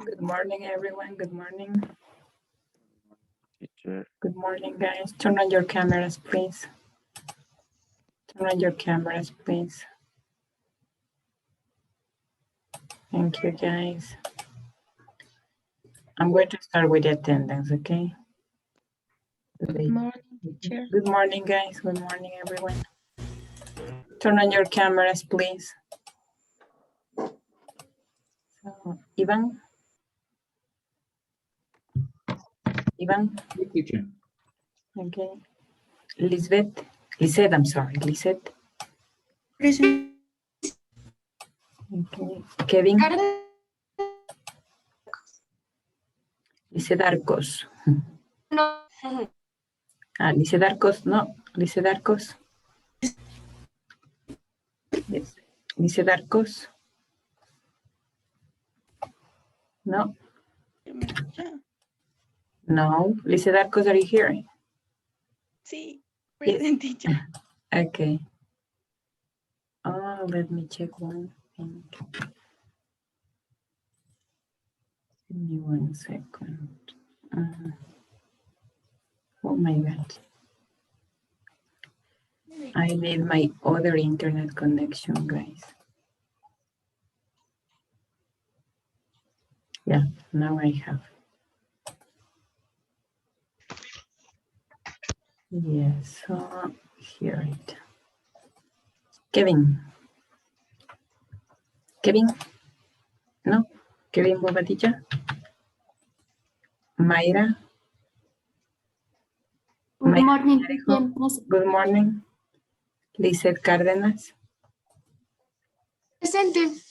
Good morning, everyone. Good morning. Teacher. Good morning, guys. Turn on your cameras, please. Turn on your cameras, please. Thank you, guys. I'm going to start with the attendance, okay? Good morning, teacher. Good morning, guys. Good morning, everyone. Turn on your cameras, please. So, Ivan? Ivan? Yes, teacher. Okay. Lisette, I'm sorry. Lisette. Present. Okay. Kevin? Lisette Arcos. No. Lisette Arcos, no. Lisette Arcos. Yes. Lisette Arcos. No. No. Lisette Arcos, are you here? Sí, Yes. present, teacher. Okay. Oh, let me check one thing. Give me 1 second. Oh my God. I need my other internet connection, guys. Yeah, now I have. Yes, so here it. Kevin. Kevin? No? Kevin Bobadilla? Mayra? Good Mayra morning, Villarejo? teacher. Good morning. Lizeth Cárdenas? Presente.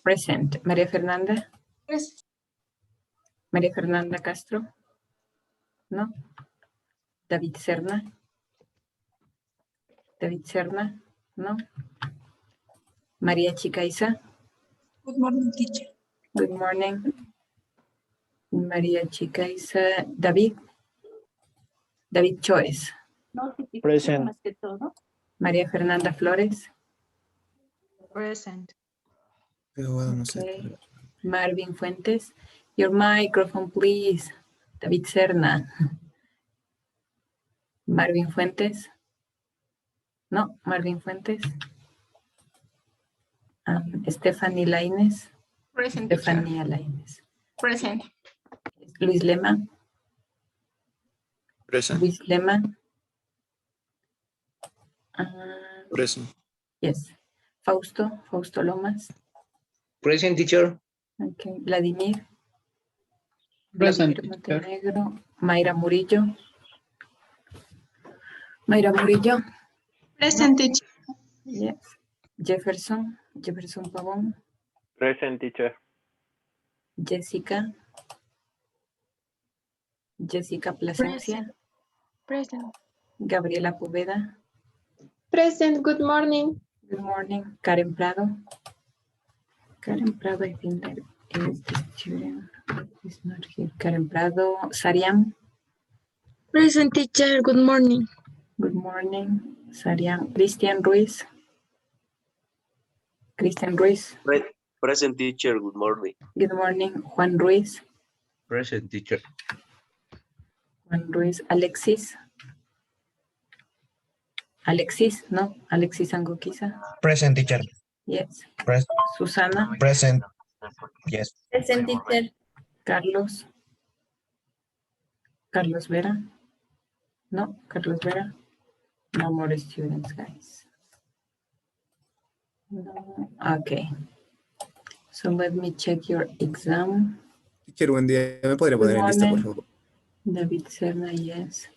Present. María Fernanda? Presente. María Fernanda Castro? No. David Serna? David Serna? No. María Chicaiza? Good morning, teacher. Good morning. María Chicaiza. David? David Choes. Present. Más que todo. María Fernanda Flores. Present. Pero bueno, no sé. Okay. Marvin Fuentes. Your microphone, please. David Serna. Marvin Fuentes. No, Marvin Fuentes. Stephanie Lainez. Present, teacher. Estefanía Lainez. Present. Luis Lema. Present. Luis Lema. Present. Yes. Fausto. Fausto Lomas. Present, teacher. Okay. Vladimir. Present, Vladimir teacher. Montenegro. Mayra Murillo. Mayra Murillo. Present, teacher. Yes. Jefferson. Jefferson Pavón. Present, teacher. Jessica. Jessica Plasencia. Present. Gabriela Poveda. Present. Good morning. Good morning. Karen Prado. Karen Prado, I think that is the student. Is not here. Karen Prado. Sariam. Present, teacher. Good morning. Good morning. Sariam. Cristian Ruiz. Cristian Ruiz. Present, teacher, good morning. Good morning. Juan Ruiz. Present, teacher. Juan Ruiz. Alexis. Alexis, no. Alexis Angoquiza. Present, teacher. Yes. Present. Susana. Present. Yes. Present, teacher. Carlos. Carlos Vera. No, Carlos Vera. No more students, guys. No. Okay. So let me check your exam. Teacher, buen día. ¿Me podría Good poner en lista, por morning. favor? David Serna, yes.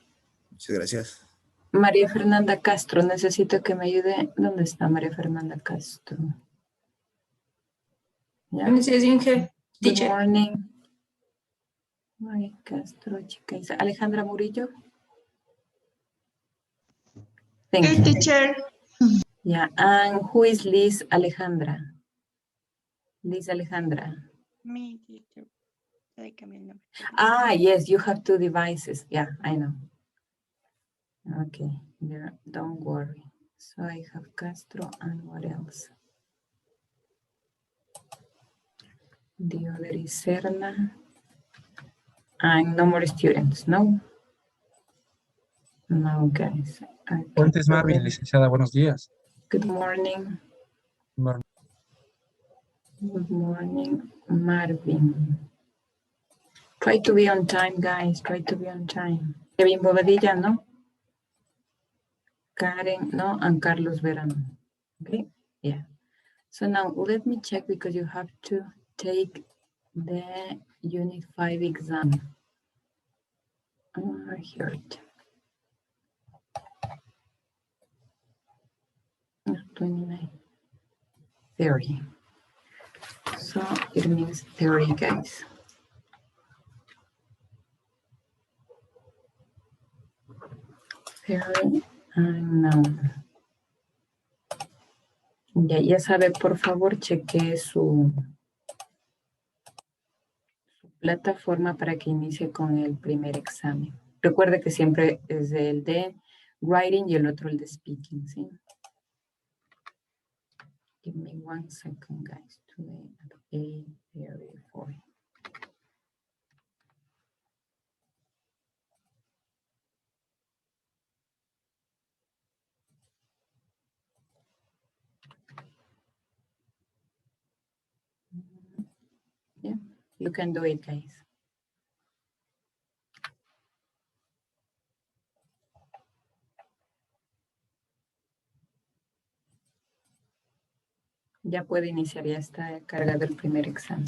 Muchas gracias. María Fernanda Castro, necesito que me ayude. ¿Dónde está María Fernanda Castro? Yeah. Good Teacher. morning. María Castro, chica. Alejandra Murillo. Thank you. teacher. Yeah, and who is Liz Alejandra? Liz Alejandra. Me, teacher. Ay, cambié el nombre. Ah, yes, you have 2 devices. Yeah, I know. Okay, there, don't worry. So I have Castro and what else? The other is Serna. And no more students, no? No, guys. Okay, Fuentes so Marvin, then, licenciada, buenos días. good morning. Good morning, Marvin. Try to be on time, guys. Try to be on time. Kevin Bobadilla, no? Karen, no? And Carlos Verano. Okay, yeah. So now let me check because you have to take the Unit 5 exam. Here it. 29. Theory. So it means theory, guys. Theory unknown. Ya sabe, por favor, cheque su plataforma para que inicie con el primer examen. Recuerde que siempre es el de writing y el otro el de speaking, ¿sí? Give me 1 second, guys. Today at 8:34. Yeah, you can do it, guys. Ya puede iniciar, ya está cargado el primer examen.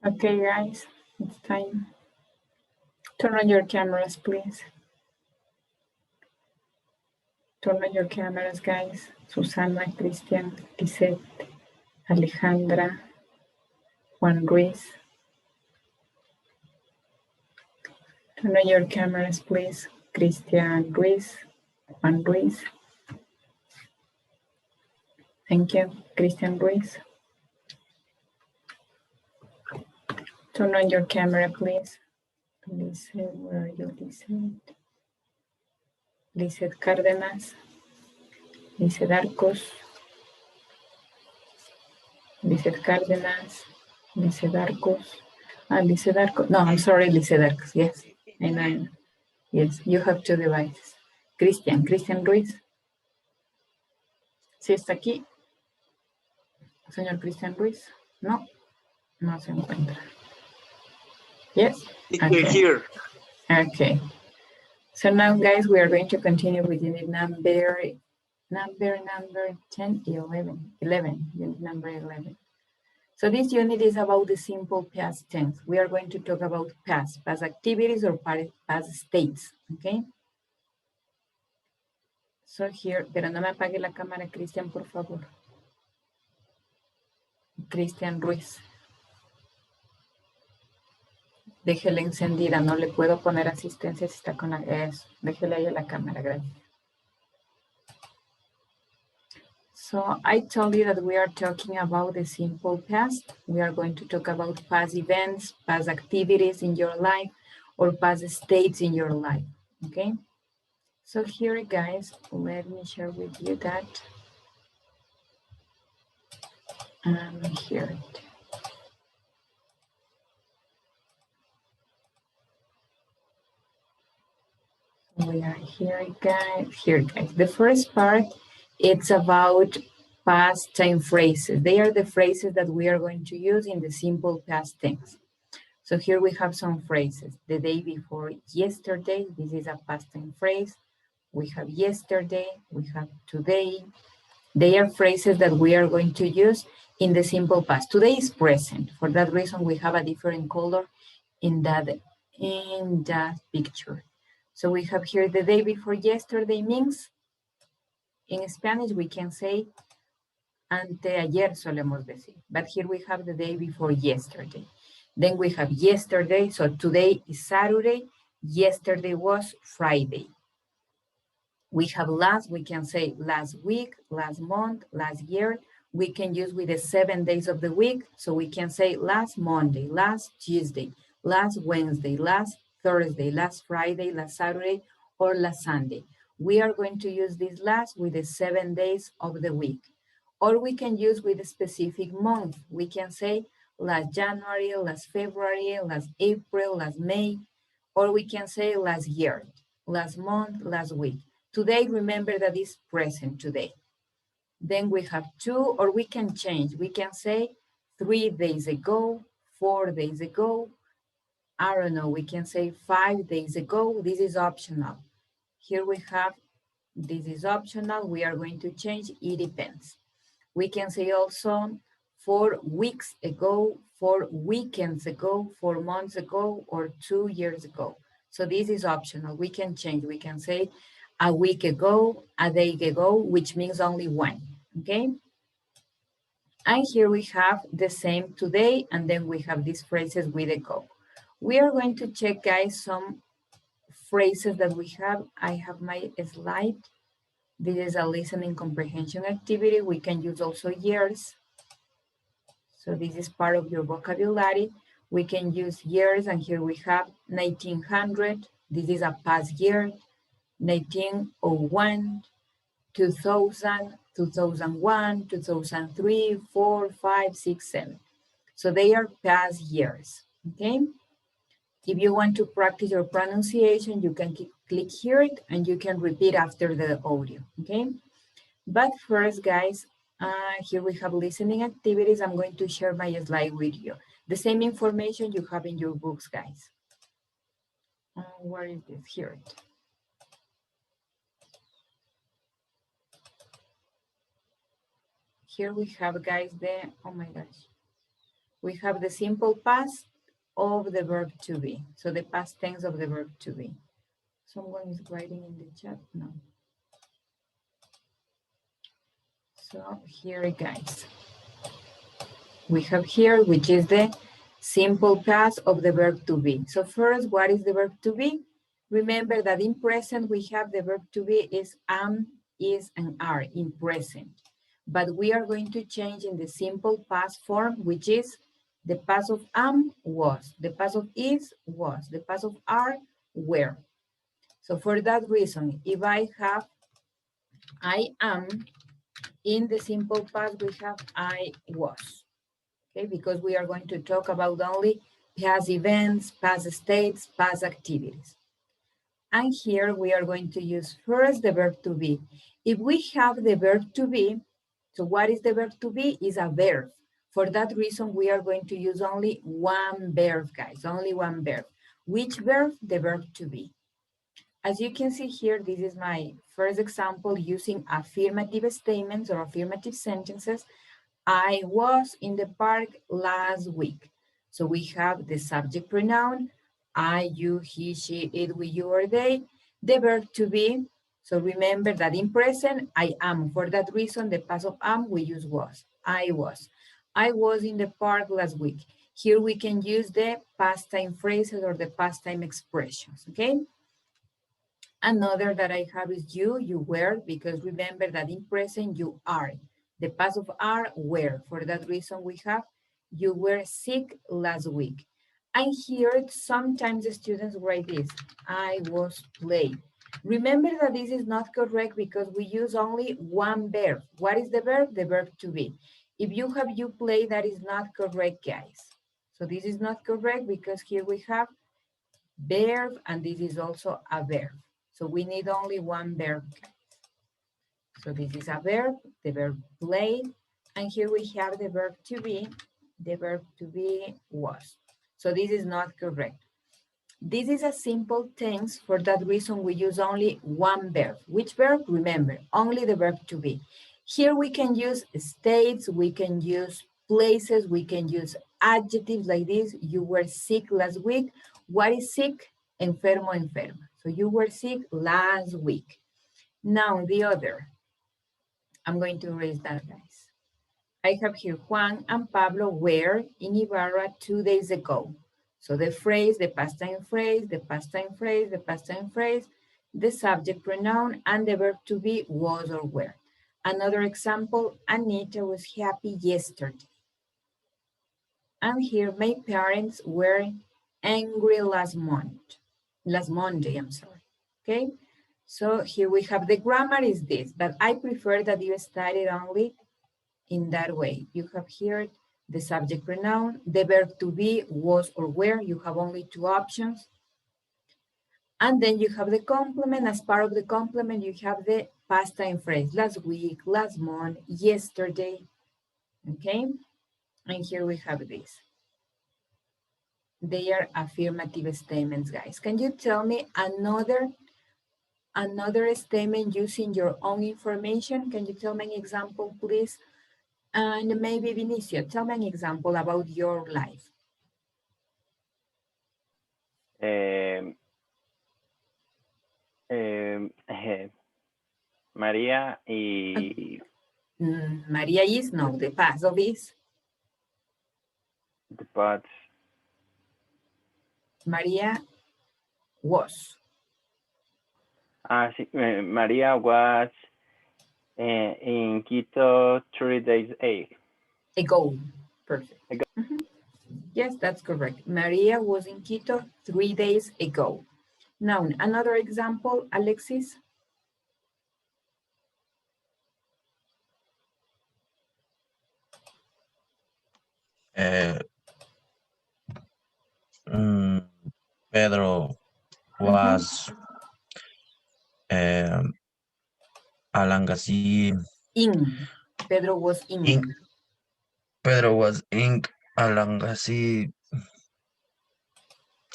Okay, guys, it's time. Turn on your cameras, please. Turn on your cameras, guys. Susana, Cristian, Lisette, Alejandra, Juan Ruiz. Turn on your cameras, please. Cristian Ruiz, Juan Ruiz. Thank you, Cristian Ruiz. Turn on your camera, please. Lisette, where are you, Lisette? Lisette Cárdenas, Lisette Arcos, Lisette Cárdenas, Lisette Arcos. Lisette Arcos. No, I'm sorry, Lisette Arcos. Yes, I know. Yes, you have two devices. Cristian Ruiz. ¿Sí está aquí? Señor Cristian Ruiz. No, no se encuentra. Yes? Teacher Okay. here. Okay. So now, guys, we are going to continue with unit number 10, 11, unit number 11. So this unit is about the simple past tense. We are going to talk about past activities or past states, okay? So here, pero no me apague la cámara, Cristian, por favor. Cristian Ruiz. Déjela encendida, no le puedo poner asistencia si está con la... Eso, déjele ahí a la cámara, gracias. So I told you that we are talking about the simple past. We are going to talk about past events, past activities in your life, or past states in your life, okay? So here, guys, let me share with you that. Here. We are here, guys. Here, guys. The first part, it's about past time phrases. They are the phrases that we are going to use in the simple past tense. So here we have some phrases. The day before yesterday, this is a past time phrase. We have yesterday, we have today. They are phrases that we are going to use in the simple past. Today is present. For that reason, we have a different color in that picture. So we have here the day before yesterday means, in Spanish, we can say, anteayer solemos decir. But here we have the day before yesterday. Then we have yesterday, so today is Saturday, yesterday was Friday. We have last, we can say last week, last month, last year. We can use with the 7 days of the week, so we can say last Monday, last Tuesday, last Wednesday, last Thursday, last Friday, last Saturday, or last Sunday. We are going to use this last with the 7 days of the week. Or we can use with a specific month. We can say last January, last February, last April, last May, or we can say last year, last month, last week. Today, remember that is present today. Then we have two, or we can change. We can say 3 days ago, 4 days ago. I don't know, we can say 5 days ago. This is optional. Here we have, this is optional. We are going to change, it depends. We can say also 4 weeks ago, 4 weekends ago, 4 months ago, or 2 years ago. So this is optional. We can change. We can say a week ago, a day ago, which means only one, okay? And here we have the same today, and then we have these phrases with ago. We are going to check, guys, some phrases that we have. I have my slide. This is a listening comprehension activity. We can use also years. So this is part of your vocabulary. We can use years, and here we have 1900. This is a past year. 1901, 2000, 2001, 2003, 4, 5, 6, 7. So they are past years, okay? If you want to practice your pronunciation, you can click here and you can repeat after the audio, okay? But first, guys, here we have listening activities. I'm going to share my slide with you. The same information you have in your books, guys. Where is this? Here. Here we have, guys, oh my gosh. we have the simple past of the verb to be. So the past tense of the verb to be. Someone is writing in the chat? No. So here, guys, we have here, which is the simple past of the verb to be. So first, what is the verb to be? Remember that in present, we have the verb to be is am, is, and are in present. But we are going to change in the simple past form, which is the past of am, was. The past of is, was. The past of are, were. So for that reason, if I have I am, in the simple past, we have I was. Okay, because we are going to talk about only past events, past states, past activities. And here we are going to use first the verb to be. If we have the verb to be, so what is the verb to be? Is a verb. For that reason, we are going to use only one verb, guys, only one verb. Which verb? The verb to be. As you can see here, this is my first example using affirmative statements or affirmative sentences. I was in the park last week. So we have the subject pronoun, I, you, he, she, it, we, you, or they, the verb to be. So remember that in present, I am. For that reason, the past of am, we use was. I was. I was in the park last week. Here we can use the past time phrases or the past time expressions, okay? Another that I have is you were, because remember that in present, you are. The past of are, were. For that reason, we have you were sick last week. And here, sometimes the students write this, I was playing. Remember that this is not correct because we use only one verb. What is the verb? The verb to be. If you have you play, that is not correct, guys. So this is not correct because here we have verb and this is also a verb. So we need only one verb. So this is a verb, the verb play, and here we have the verb to be. The verb to be was. So this is not correct. This is a simple tense. For that reason, we use only one verb. Which verb? Remember, only the verb to be. Here we can use states, we can use places, we can use adjectives like this. You were sick last week. What is sick? Enfermo, enferma. So you were sick last week. Now the other. I'm going to erase that, guys. I have here Juan and Pablo were in Ibarra 2 days ago. So the phrase, the past time phrase, the past time phrase, the past time phrase, the subject pronoun, and the verb to be was or were. Another example, Anita was happy yesterday. And here my parents were angry last Monday, I'm sorry, okay? So here we have the grammar is this, but I prefer that you study it only in that way. You have here the subject pronoun, the verb to be, was or were. You have only two options. And then you have the complement. As part of the complement, you have the past time phrase, last week, last month, yesterday, okay? And here we have this. They are affirmative statements, guys. Can you tell me another statement using your own information? Can you tell me an example, please? And maybe Vinicio, tell me an example about your life. María y Maria is, no, the past of is. the past. Maria was. Sí, María was in Quito 3 days Ago. Perfect. Ago. Yes, that's correct. Maria was in Quito 3 days ago. Now, another example, Alexis. Pedro was Alangasi. In. Pedro was in. Pedro was in Alangasi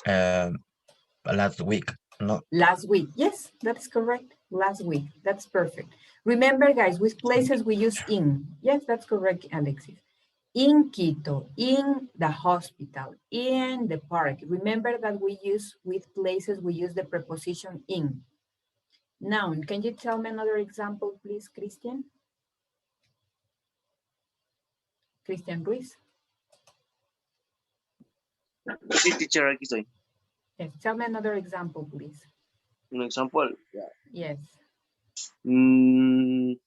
last week. No. Last week. Yes, that's correct. Last week. That's perfect. Remember, guys, with places we use in. Yes, that's correct, Alexis. In Quito, in the hospital, in the park. Remember that we use with places, we use the preposition in. Noun, can you tell me another example, please, Christian? Christian Ruiz. Sí, teacher, aquí estoy. Yes, tell me another example, please. Un example. Yes. Mm,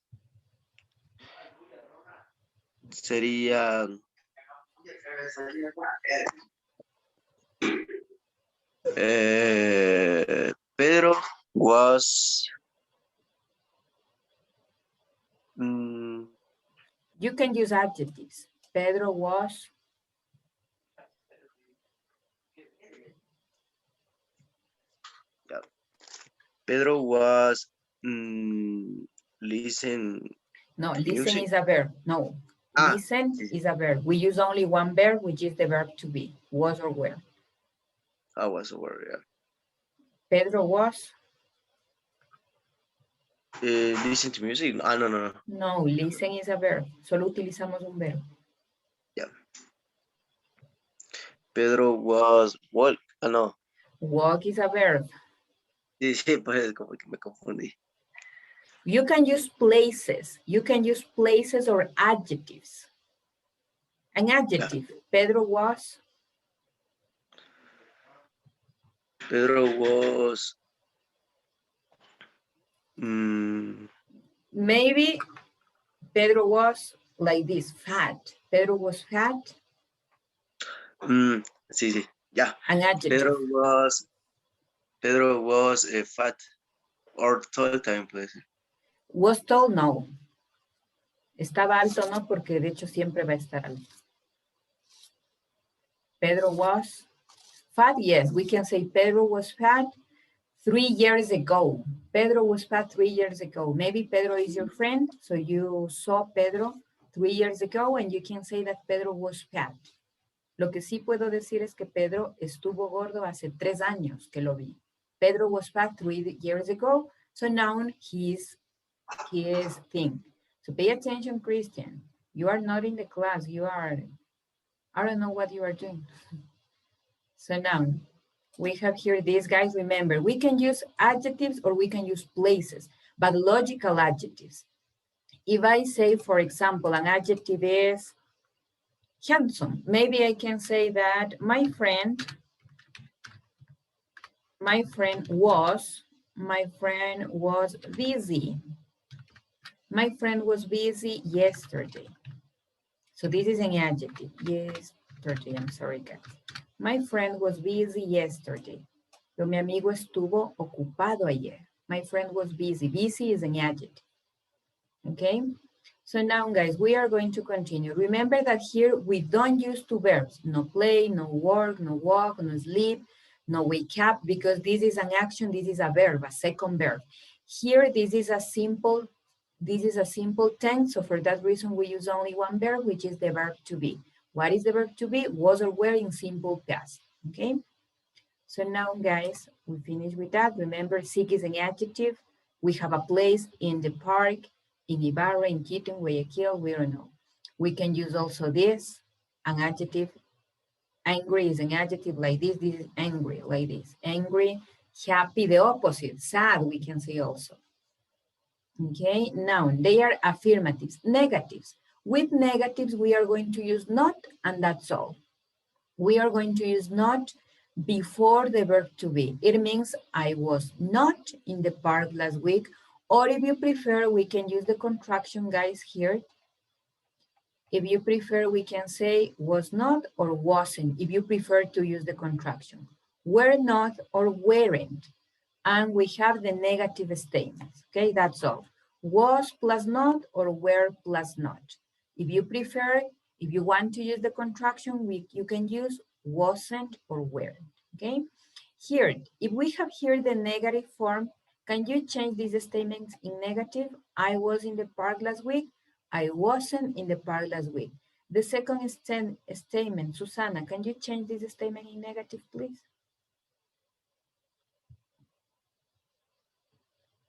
sería. Pedro was. You can use adjectives. Pedro was. Pedro was listen. No, listen music. is a verb. No, Ah, listen sí. is a verb. We use only one verb, which is the verb to be, was or were. I was aware, yeah. Pedro was. Listen to music. Ah, no. No, listen is a verb. Solo utilizamos un verbo. Yeah. Pedro was walk. Ah, no. Walk is a verb. Sí, pues como que me confundí. You can use places. You can use places or adjectives. An adjective. Yeah. Pedro was. Pedro was. Maybe Pedro was like this, fat. Pedro was fat. Sí, yeah. An adjective. Pedro was a fat or tall time, please. Was tall, no. Estaba alto, no, porque de hecho siempre va a estar alto. Pedro was fat, yes, we can say Pedro was fat 3 years ago. Pedro was fat 3 years ago. Maybe Pedro is your friend, so you saw Pedro 3 years ago and you can say that Pedro was fat. Lo que sí puedo decir es que Pedro estuvo gordo hace 3 años que lo vi. Pedro was fat 3 years ago, so noun his thing. So pay attention, Christian. You are not in the class. You are, I don't know what you are doing. So now we have here these guys. Remember, we can use adjectives or we can use places, but logical adjectives. If I say, for example, an adjective is handsome, maybe I can say that my friend was busy. My friend was busy yesterday. So this is an adjective. Yesterday, I'm sorry, guys. My friend was busy yesterday. Pero mi amigo estuvo ocupado ayer. My friend was busy. Busy is an adjective. Okay? So now, guys, we are going to continue. Remember that here we don't use two verbs. No play, no work, no walk, no sleep, no wake up, because this is an action, this is a verb, a second verb. Here, this is a simple tense, so for that reason we use only one verb, which is the verb to be. What is the verb to be? Was or were in simple past, okay? So now, guys, we finish with that. Remember, sick is an adjective. We have a place in the park, in Ibarra, in Quito, in Guayaquil, we don't know. We can use also this, an adjective. Angry is an adjective like this is angry, like this. Angry, happy, the opposite, sad, we can say also. Okay, now they are affirmatives. Negatives. With negatives, we are going to use not, and that's all. We are going to use not before the verb to be. It means I was not in the park last week, or if you prefer, we can use the contraction, guys, here. If you prefer, we can say was not or wasn't, if you prefer to use the contraction. Were not or weren't. And we have the negative statements, okay? That's all. Was plus not or were plus not. If you prefer, if you want to use the contraction, you can use wasn't or weren't, okay? Here, if we have here the negative form, can you change these statements in negative? I was in the park last week. I wasn't in the park last week. The second statement, Susana, can you change this statement in negative, please?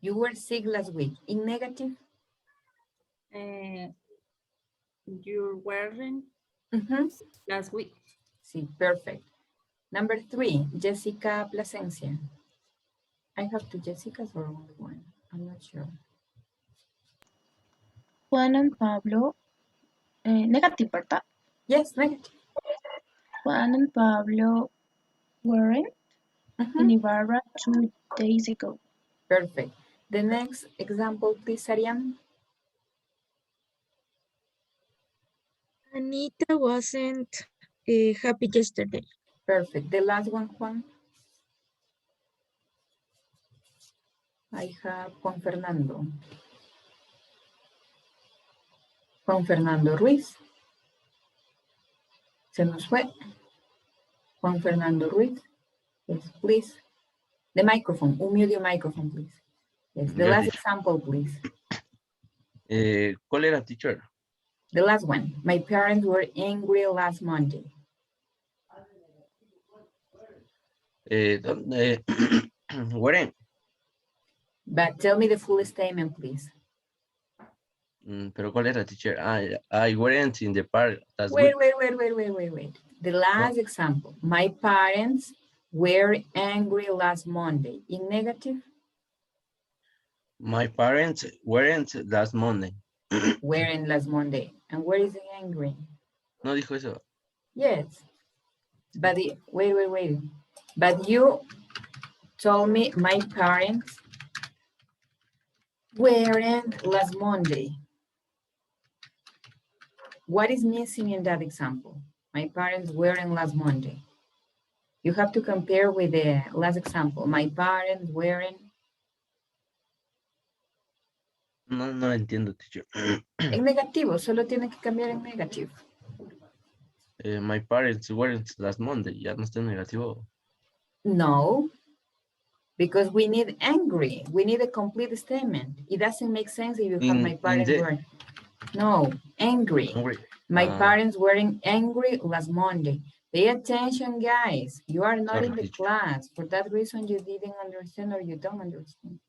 You were sick last week. In negative? You weren't Last week. Sí, perfect. Number 3, Jessica Plasencia. I have 2 Jessicas or only one? I'm not sure. Juan and Pablo, negative, ¿verdad? Yes, negative. Juan and Pablo weren't in Ibarra 2 days ago. Perfect. The next example, please, Ariane. Anita wasn't happy yesterday. Perfect. The last one, Juan. I have Juan Fernando. Juan Fernando Ruiz. Se nos fue. Juan Fernando Ruiz. Yes, please. The microphone. Unmute your microphone, please. Yes, the Yes, last teacher. example, please. ¿Cuál era, teacher? The last one. My parents were angry last Monday. ¿Dónde? Weren't. But tell me the full statement, please. ¿Pero cuál era, teacher? I weren't in the park last Wait. week. The last example. My parents were angry last Monday. In negative? My parents weren't last Monday. Weren't last Monday. And where is the angry? No dijo eso. Yes. But wait. But you told me my parents weren't last Monday. What is missing in that example? My parents weren't last Monday. You have to compare with the last example. My parents weren't. No lo entiendo, teacher. En negativo, solo tiene que cambiar en negativo. My parents weren't last Monday. Ya no está en negativo. No, because we need angry. We need a complete statement. It doesn't make sense if you have my parents were. No, angry. My parents weren't angry last Monday. Pay attention, guys. You are not in the class. For that reason, you didn't understand or you don't understand.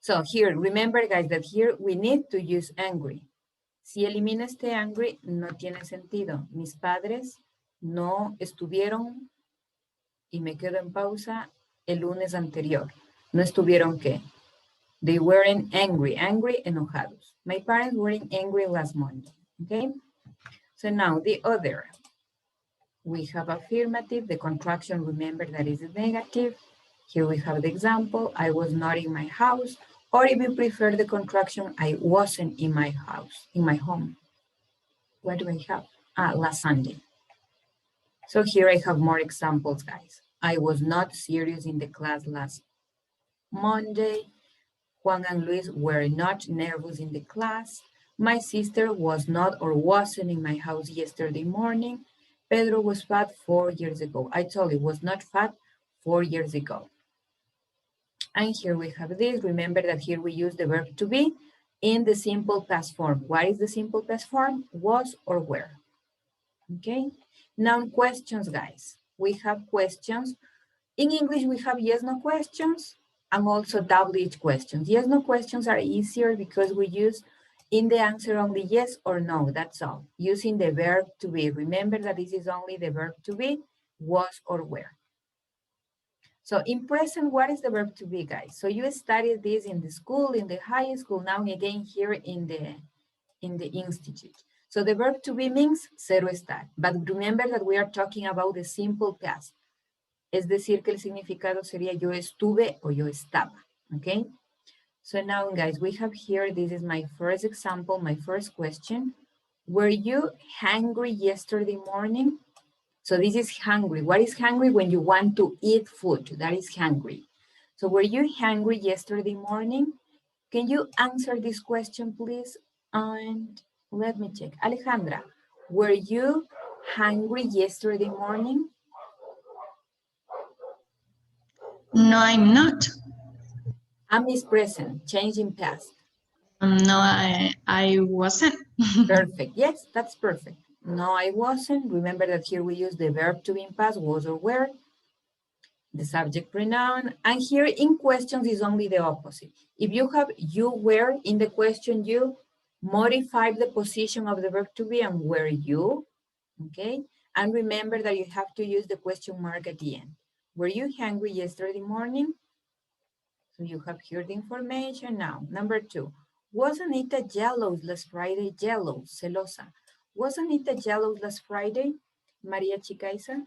So here, remember, guys, that here we need to use angry. Si elimina este angry, no tiene sentido. Mis padres no estuvieron, y me quedo en pausa, el lunes anterior. No estuvieron, ¿qué? They weren't angry, enojados. My parents weren't angry last Monday, okay? So now the other. We have affirmative, the contraction, remember that is negative. Here we have the example, I was not in my house, or if you prefer the contraction, I wasn't in my house, in my home. What do I have? Last Sunday. So here I have more examples, guys. I was not serious in the class last Monday. Juan and Luis were not nervous in the class. My sister was not or wasn't in my house yesterday morning. Pedro was fat 4 years ago. I told you, was not fat 4 years ago. And here we have this. Remember that here we use the verb to be in the simple past form. What is the simple past form? Was or were. Okay. Now questions, guys. We have questions. In English, we have yes, no questions and also WH questions. Yes, no questions are easier because we use in the answer only yes or no, that's all. Using the verb to be. Remember that this is only the verb to be, was or were. So in present, what is the verb to be, guys? So you studied this in the school, in the high school, now again here in the institute. So the verb to be means cero estar. But remember that we are talking about the simple past. Es decir, que el significado sería yo estuve o yo estaba, okay? So now, guys, we have here, this is my first example, my first question. Were you hungry yesterday morning? So this is hungry. What is hungry? When you want to eat food, that is hungry. So were you hungry yesterday morning? Can you answer this question, please? And let me check. Alejandra, were you hungry yesterday morning? No, I'm not. Am is present, change in past. No, I wasn't. Perfect. Yes, that's perfect. No, I wasn't. Remember that here we use the verb to be in past, was or were, the subject pronoun. And here in questions is only the opposite. If you have you were in the question, you modify the position of the verb to be and were you, okay? And remember that you have to use the question mark at the end. Were you hungry yesterday morning? So you have heard the information now. Number 2, was Anita jealous last Friday? Jealous, celosa. Was Anita jealous last Friday? Maria Chicaiza?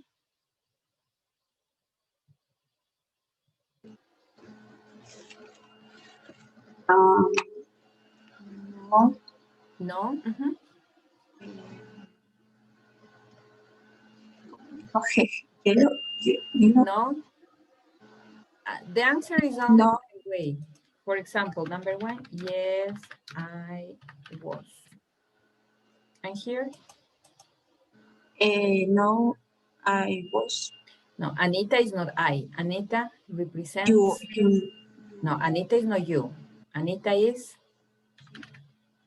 No. No? Mhm. Okay. You know, No? The answer is only No. one way. For example, number 1, yes, I was. And here? no, I was. No, Anita is not I. Anita represents... You. No, Anita is not you. Anita is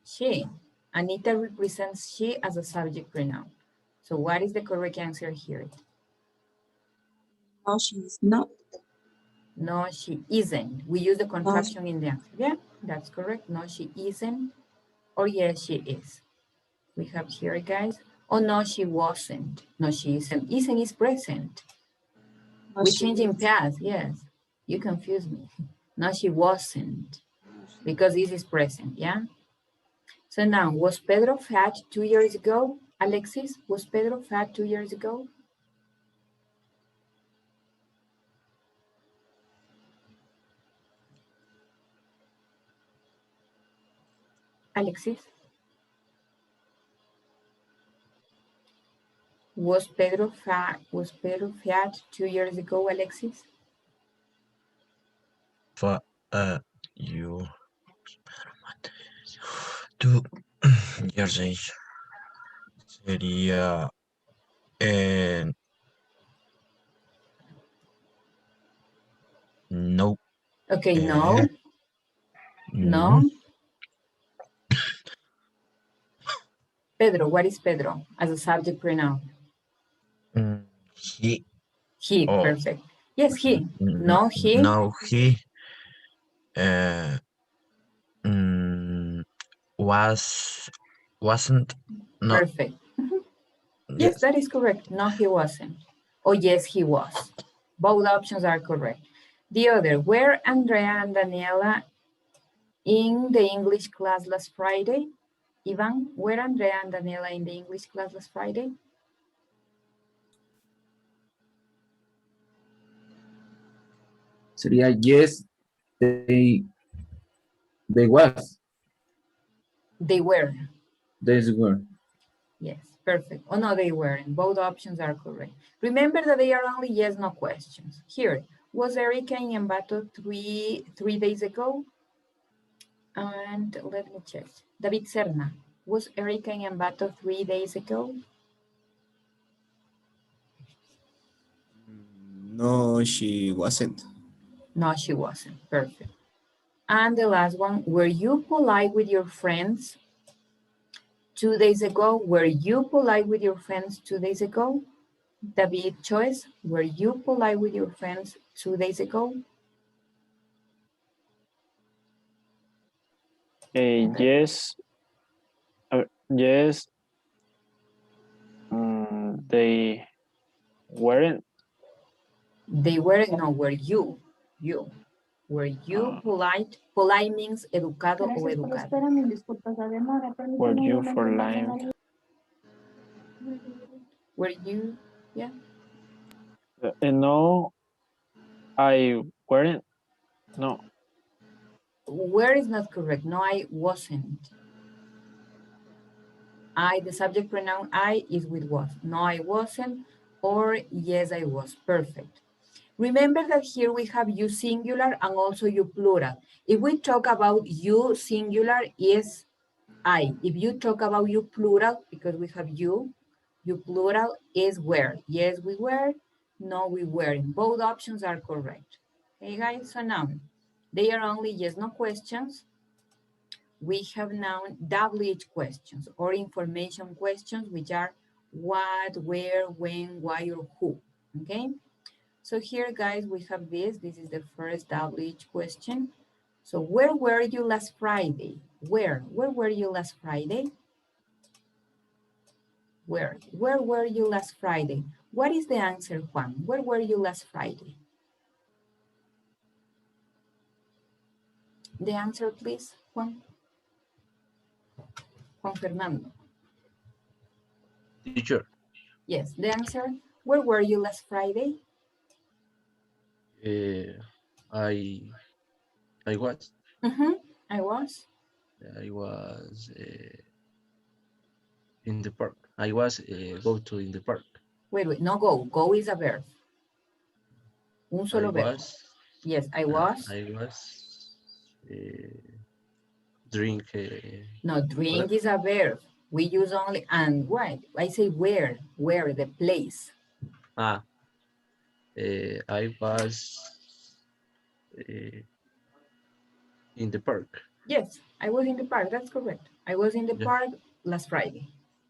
she. Anita represents she as a subject pronoun. So what is the correct answer here? No, she's not. No, she isn't. We use the contraction in the answer. Yeah, that's correct. No, she isn't. Or yes, she is. We have here, guys. Oh, no, she wasn't. No, she isn't. Isn't is present. No, We she change in is. past, yes. You confuse me. No, she wasn't. Because this is present, yeah? So now, was Pedro fat 2 years ago? Alexis, was Pedro fat 2 years ago? Alexis? Was Pedro fat 2 years ago, Alexis? You 2 years age sería no. Okay, no. No. No. Pedro, what is Pedro as a subject pronoun? He. He, Oh. perfect. Yes, he. No, he. No, he wasn't. No. Perfect. Yes, that is correct. No, he wasn't. Oh, yes, he was. Both options are correct. The other, were Andrea and Daniela in the English class last Friday? Ivan, were Andrea and Daniela in the English class last Friday? Sería yes, they was. They were. They were. Yes, perfect. Oh, no, they weren't. Both options are correct. Remember that they are only yes, no questions. Here, was Erica in Ambato three days ago? And let me check. David Serna, was Erica in Ambato 3 days ago? No, she wasn't. No, she wasn't. Perfect. And the last one, were you polite with your friends 2 days ago? Were you polite with your friends 2 days ago? David Choice, were you polite with your friends 2 days ago? Yes. Yes. They weren't. They were, no, were you? You. Were you polite? Polite means educado o educada. Were you for lying? Were you, yeah? No, I weren't. No. Where is not correct? No, I wasn't. The subject pronoun I is with was. No, I wasn't, or yes, I was. Perfect. Remember that here we have you singular and also you plural. If we talk about you singular is I. If you talk about you plural, because we have you plural is were. Yes, we were. No, we weren't. Both options are correct. Okay, guys, so now they are only yes, no questions. We have now WH questions or information questions, which are what, where, when, why, or who, okay? So here, guys, we have this. This is the first WH question. So where were you last Friday? Where were you last Friday? Where were you last Friday? What is the answer, Juan? Where were you last Friday? The answer, please, Juan. Juan Fernando. Teacher, Yes, the answer. Where were you last Friday? I was. I was. I was in the park. I was go to in the park. Wait, no go. Go is a verb. Un solo I verbo. was. Yes, I was. I was drink. No, drink is a verb. We use only and what? I say where, the place. I was in the park. Yes, I was in the park. That's correct. I was in the park last Friday.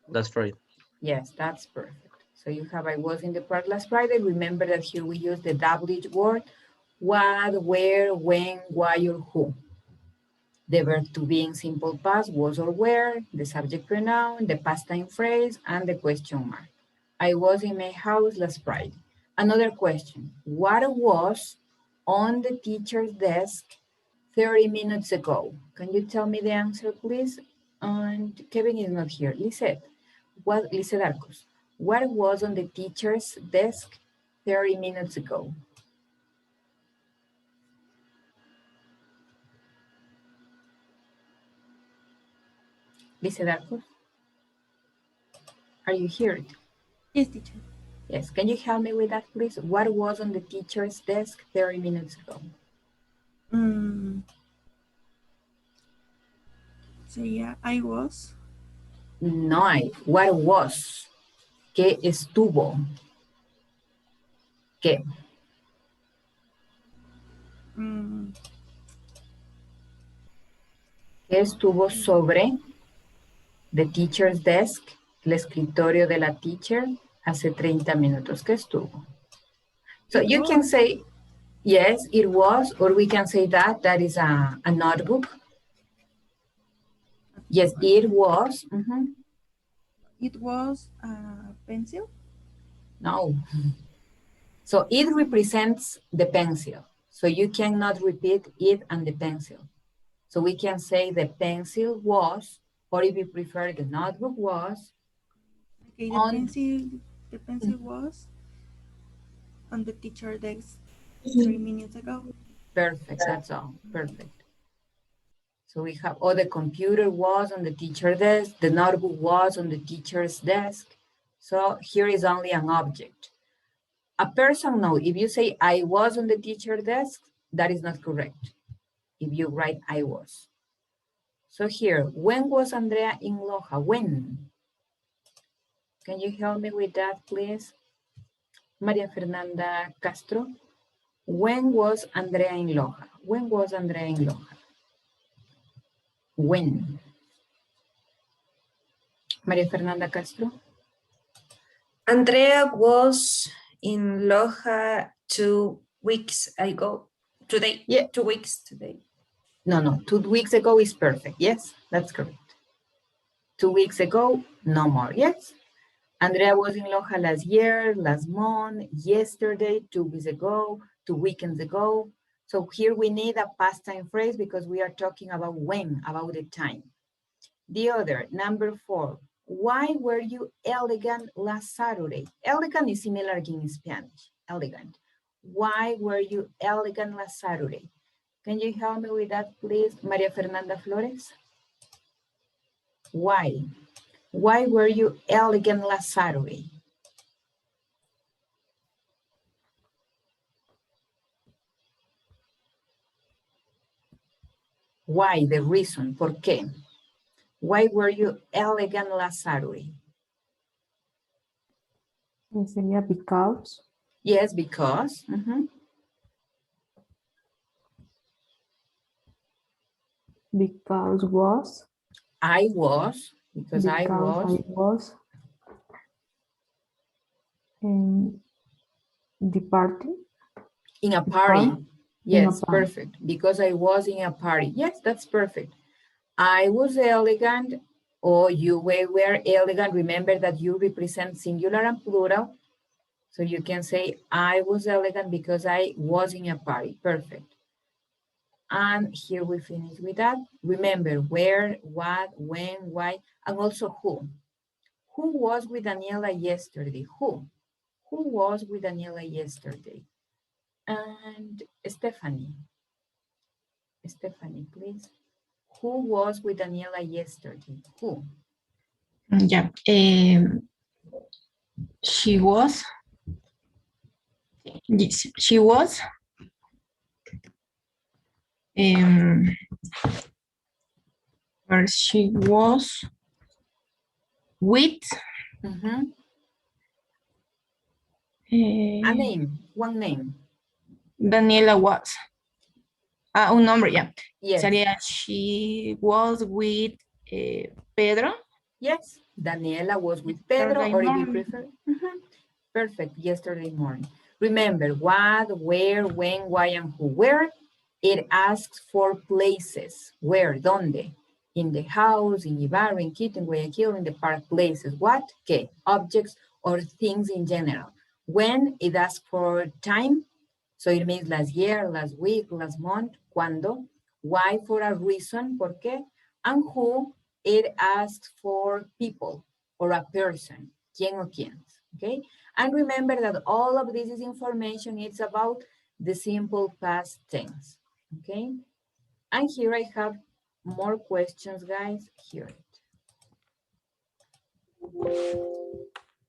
That's right. Yes, that's perfect. So you have I was in the park last Friday. Remember that here we use the WH word. What, where, when, why, or who. The verb to be in simple past, was or were, the subject pronoun, the past time phrase, and the question mark. I was in my house last Friday. Another question. What was on the teacher's desk 30 minutes ago? Can you tell me the answer, please? And Kevin is not here. Lisette Arcos. What was on the teacher's desk 30 minutes ago? Lisette Arcos? Are you here? Yes, teacher. Yes, can you help me with that, please? What was on the teacher's desk 30 minutes ago? So yeah, I was. No, what was? ¿Qué estuvo? ¿Qué? ¿Qué estuvo sobre the teacher's desk, el escritorio de la teacher, hace 30 minutos? ¿Qué estuvo? So It you was. can say, yes, it was, or we can say that is a notebook. Yes, it was. It was a pencil. No. So it represents the pencil. So you cannot repeat it and the pencil. So we can say the pencil was, or if you prefer, the notebook was. Okay, the pencil was on the teacher desk 3 minutes ago. Perfect, that's all, perfect. So we have, the computer was on the teacher desk, the notebook was on the teacher's desk. So here is only an object. A person, no, if you say I was on the teacher's desk, that is not correct. If you write I was. So here, when was Andrea in Loja? When? Can you help me with that, please? Maria Fernanda Castro. When was Andrea in Loja? When was Andrea in Loja? When? Maria Fernanda Castro. Andrea was in Loja 2 weeks ago. Today? Yeah. 2 weeks today. No, 2 weeks ago is perfect. Yes, that's correct. 2 weeks ago, no more. Yes. Andrea was in Loja last year, last month, yesterday, 2 weeks ago, 2 weekends ago. So here we need a past time phrase because we are talking about when, about the time. The other, number 4, why were you elegant last Saturday? Elegant is similar in Spanish, elegant. Why were you elegant last Saturday? Can you help me with that, please, Maria Fernanda Flores? Why? Why were you elegant last Saturday? Why? The reason. ¿Por qué? Why were you elegant last Saturday? Sería because. Yes, because. Because was. I was. Because I was. In the party. In a party. Yes, perfect. Because I was in a party. Yes, that's perfect. I was elegant, or you were elegant. Remember that you represent singular and plural. So you can say, I was elegant because I was in a party. Perfect. And here we finish with that. Remember where, what, when, why, and also who. Who was with Daniela yesterday? Who? Who was with Daniela yesterday? And Stephanie. Stephanie, please. Who was with Daniela yesterday? Who? Yeah. She was. Yes, she was. Or she was with. Mm-hmm. A name, one name. Daniela was. Un nombre, yeah. Yes. Sería she was with Pedro. Yes, Daniela was with Pedro, or if you prefer. Mm-hmm. Perfect, yesterday morning. Remember, what, where, when, why, and who. Where, it asks for places. Where, donde? In the house, in Ibarra, in Quito, in Guayaquil, in the park, places. What? ¿Qué? Objects or things in general. When, it asks for time. So it means last year, last week, last month. ¿Cuándo? Why, for a reason, ¿por qué? And who, it asks for people or a person. ¿Quién o quiénes? Okay? And remember that all of this is information. It's about the simple past tense. Okay? And here I have more questions, guys. Here.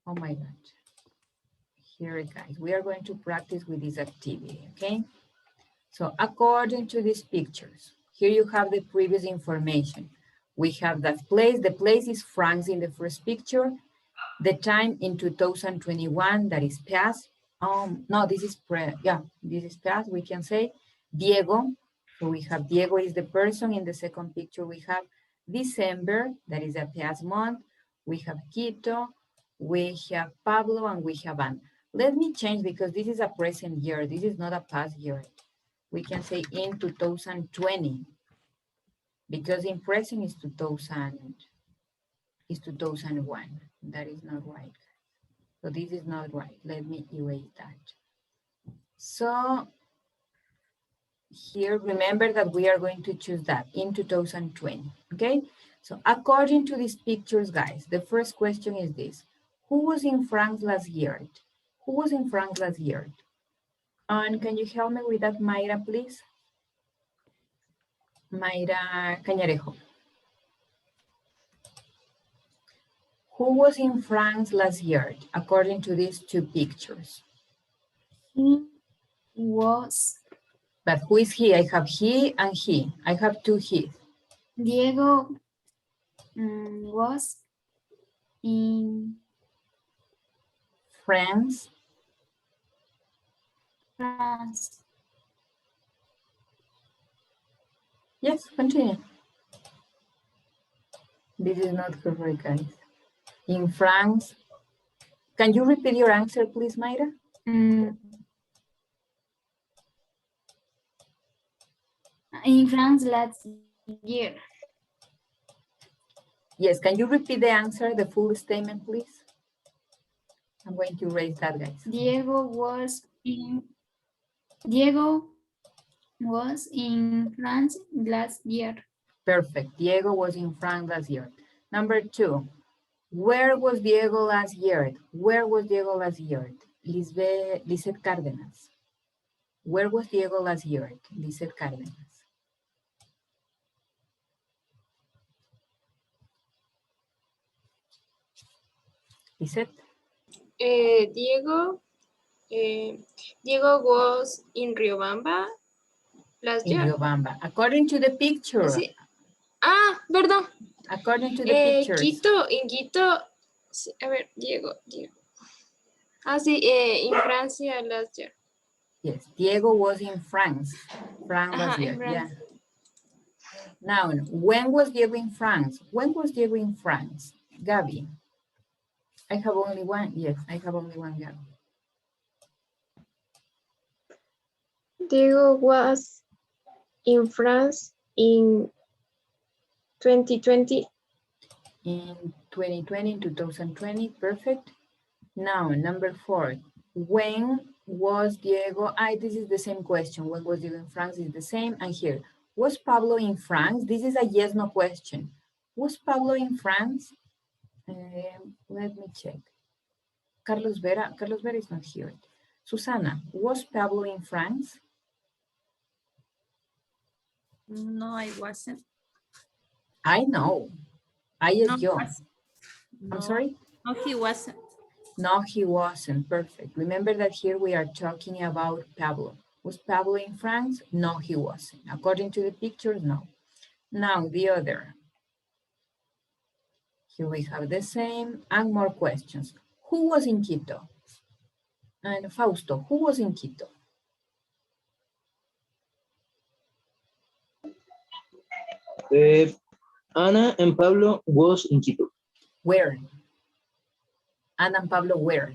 Oh my God. Here, guys, we are going to practice with this activity, okay? So according to these pictures, here you have the previous information. We have that place. The place is France in the first picture. The time in 2021, that is past. No, this is this is past, we can say. Diego, so we have Diego is the person. In the second picture, we have December, that is a past month. We have Quito, we have Pablo, and we have Anne. Let me change because this is a present year. This is not a past year. We can say in 2020, because in present is 2000, is 2001. That is not right. So this is not right. Let me erase that. So here, remember that we are going to choose that in 2020, okay? So according to these pictures, guys, the first question is this. Who was in France last year? Who was in France last year? And can you help me with that, Mayra, please? Mayra Cañarejo. Who was in France last year, according to these two pictures? He was. But who is he? I have he and he. I have two he. Diego was in France. France. Yes, continue. This is not correct, guys. In France. Can you repeat your answer, please, Mayra? In France last year. Yes, can you repeat the answer, the full statement, please? I'm going to raise that, guys. Diego was in France last year. Perfect. Diego was in France last year. Number two, where was Diego last year? Where was Diego last year? Lisette Cárdenas. Where was Diego last year? Lisette Cárdenas. Lisette? Diego was in Riobamba last year. In Riobamba. According to the picture. Sí. Perdón. According to the pictures. En Quito, sí, a ver, Diego. Sí, in Francia last year. Yes, Diego was in France. France last year, yeah. Now, when was Diego in France? When was Diego in France? Gabi. I have only one. Yes, I have only one, Gabi. Diego was in France in 2020. In 2020, 2020, perfect. Now, number 4. When was Diego? This is the same question. When was Diego in France is the same. And here, was Pablo in France? This is a yes, no question. Was Pablo in France? Let me check. Carlos Vera is not here. Susana, was Pablo in France? No, I wasn't. I know. Ahí es No, yo. no, I'm sorry? No, he wasn't. No, he wasn't. Perfect. Remember that here we are talking about Pablo. Was Pablo in France? No, he wasn't. According to the pictures, no. Now the other. Here we have the same and more questions. Who was in Quito? And Fausto, who was in Quito? Ana and Pablo was in Quito. Where? Ana and Pablo where?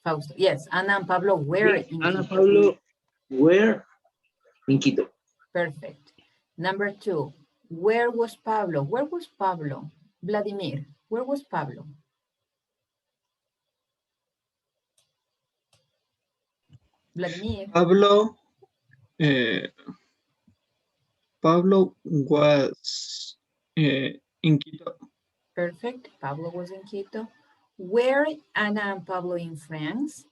Fausto, yes, Ana and Pablo were in Ana Quito. Pablo were in Quito. Perfect. Number 2, where was Pablo? Where was Pablo? Vladimir, where was Pablo? Vladimir. Pablo was in Quito. Perfect. Pablo was in Quito. Were Ana and Pablo in France?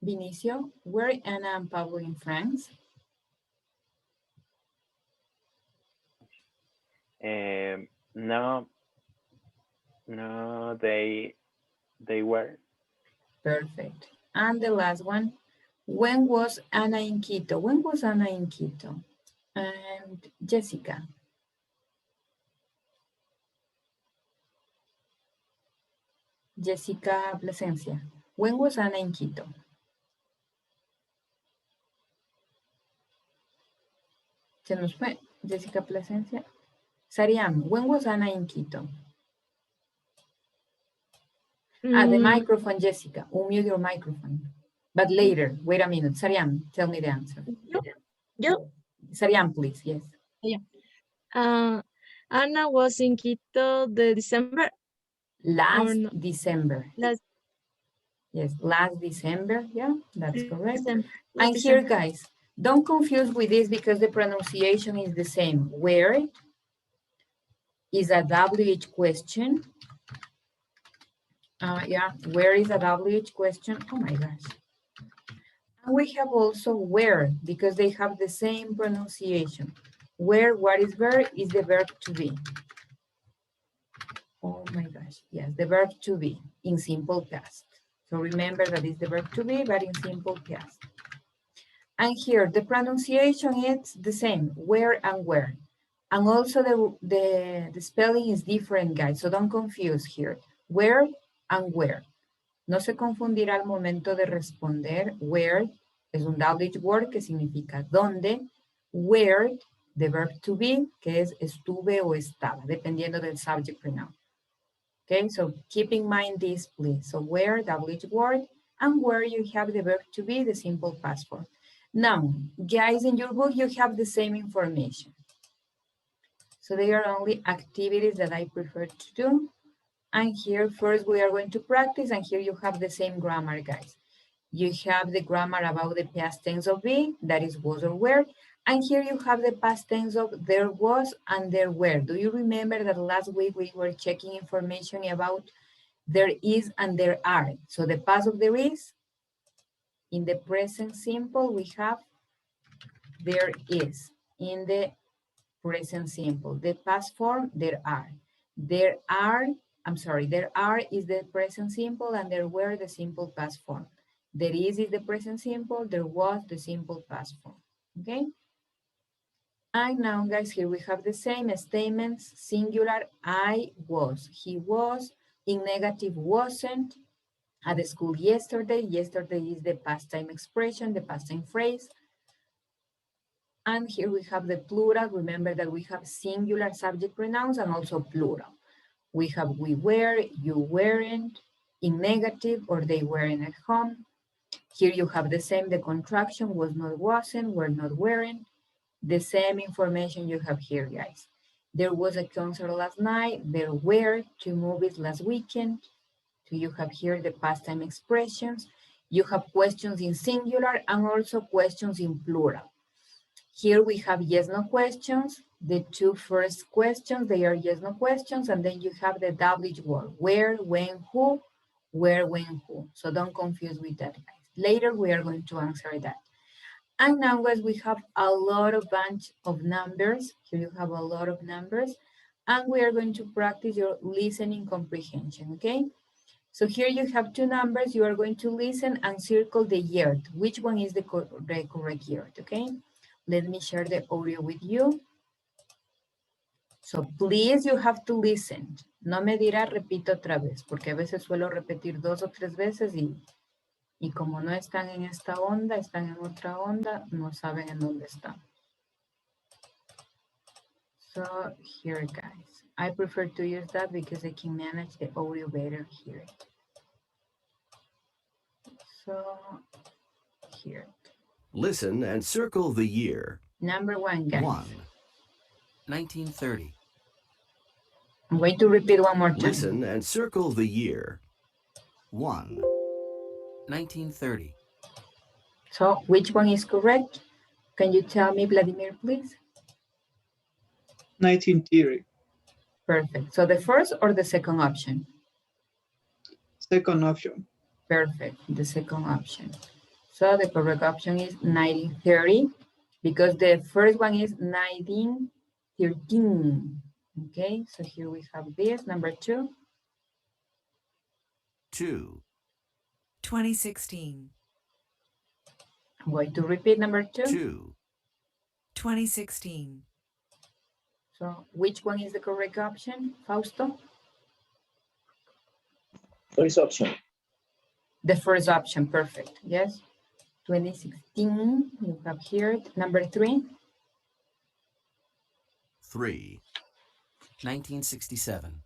Vinicio, were Ana and Pablo in France? No, they were. Perfect. And the last one, when was Ana in Quito? When was Ana in Quito? And Jessica. Jessica Plasencia. When was Ana in Quito? Se nos fue. Jessica Plasencia. Sariam, when was Ana in Quito? The microphone, Jessica. Unmute your microphone. But later, wait a minute. Sariam, tell me the answer. Yo? Sariam, please, yes. Yeah. Ana was in Quito the December. Last December. Yes, last December. Yeah, that's correct. December. And here, guys, don't confuse with this because the pronunciation is the same. Where is a WH question. Where is a WH question? Oh my gosh. And we have also where because they have the same pronunciation. Where, what is where is the verb to be. Oh my gosh, yes, the verb to be in simple past. So remember that is the verb to be, but in simple past. And here, the pronunciation is the same, where and where. And also the spelling is different, guys, so don't confuse here. Where and where. No se confundirá al momento de responder. Where es un WH word que significa dónde. Where, the verb to be, que es estuve o estaba, dependiendo del subject pronoun. Okay, so keep in mind this, please. So where, WH word, and where you have the verb to be, the simple past form. Now, guys, in your book, you have the same information. So they are only activities that I prefer to do. And here, first, we are going to practice, and here you have the same grammar, guys. You have the grammar about the past tense of be, that is was or were, and here you have the past tense of there was and there were. Do you remember that last week we were checking information about there is and there are? So the past of there is, in the present simple, we have there is. In the present simple, the past form, there are. There are is the present simple and there were the simple past form. There is the present simple, there was the simple past form, okay? And now, guys, here we have the same statements, singular, I was, he was, in negative, wasn't, at the school yesterday. Yesterday is the past time expression, the past time phrase. And here we have the plural. Remember that we have singular subject pronouns and also plural. We have we were, you weren't, in negative, or they weren't at home. Here you have the same, the contraction was not, wasn't, were not, weren't. The same information you have here, guys. There was a concert last night. There were 2 movies last weekend. So you have here the past time expressions. You have questions in singular and also questions in plural. Here we have yes, no questions. The 2 first questions, they are yes, no questions. And then you have the WH word, where, when, who, where, when, who. So don't confuse with that, guys. Later, we are going to answer that. And now, guys, we have a lot of bunch of numbers. Here you have a lot of numbers. And we are going to practice your listening comprehension, okay? So here you have 2 numbers. You are going to listen and circle the year. Which one is the correct year, okay? Let me share the audio with you. So please, you have to listen. No me dirá repito otra vez, porque a veces suelo repetir 2 o 3 veces y como no están en esta onda, están en otra onda, no saben en dónde están. So here, guys, I prefer to use that because I can manage the audio better here. So here. Listen and circle the year. Number 1, guys. 1930. I'm going to repeat one more time. Listen and circle the year. 1930. So which one is correct? Can you tell me, Vladimir, please? 1930. Perfect. So the first or the second option? Second option. Perfect. The second option. So the correct option is 1930 because the first one is 1913. Okay, so here we have this, number 2. 2016. I'm going to repeat number 2. 2016. So which one is the correct option, Fausto? First option. The first option, perfect, yes. 2016, you have here, number 3. 1967.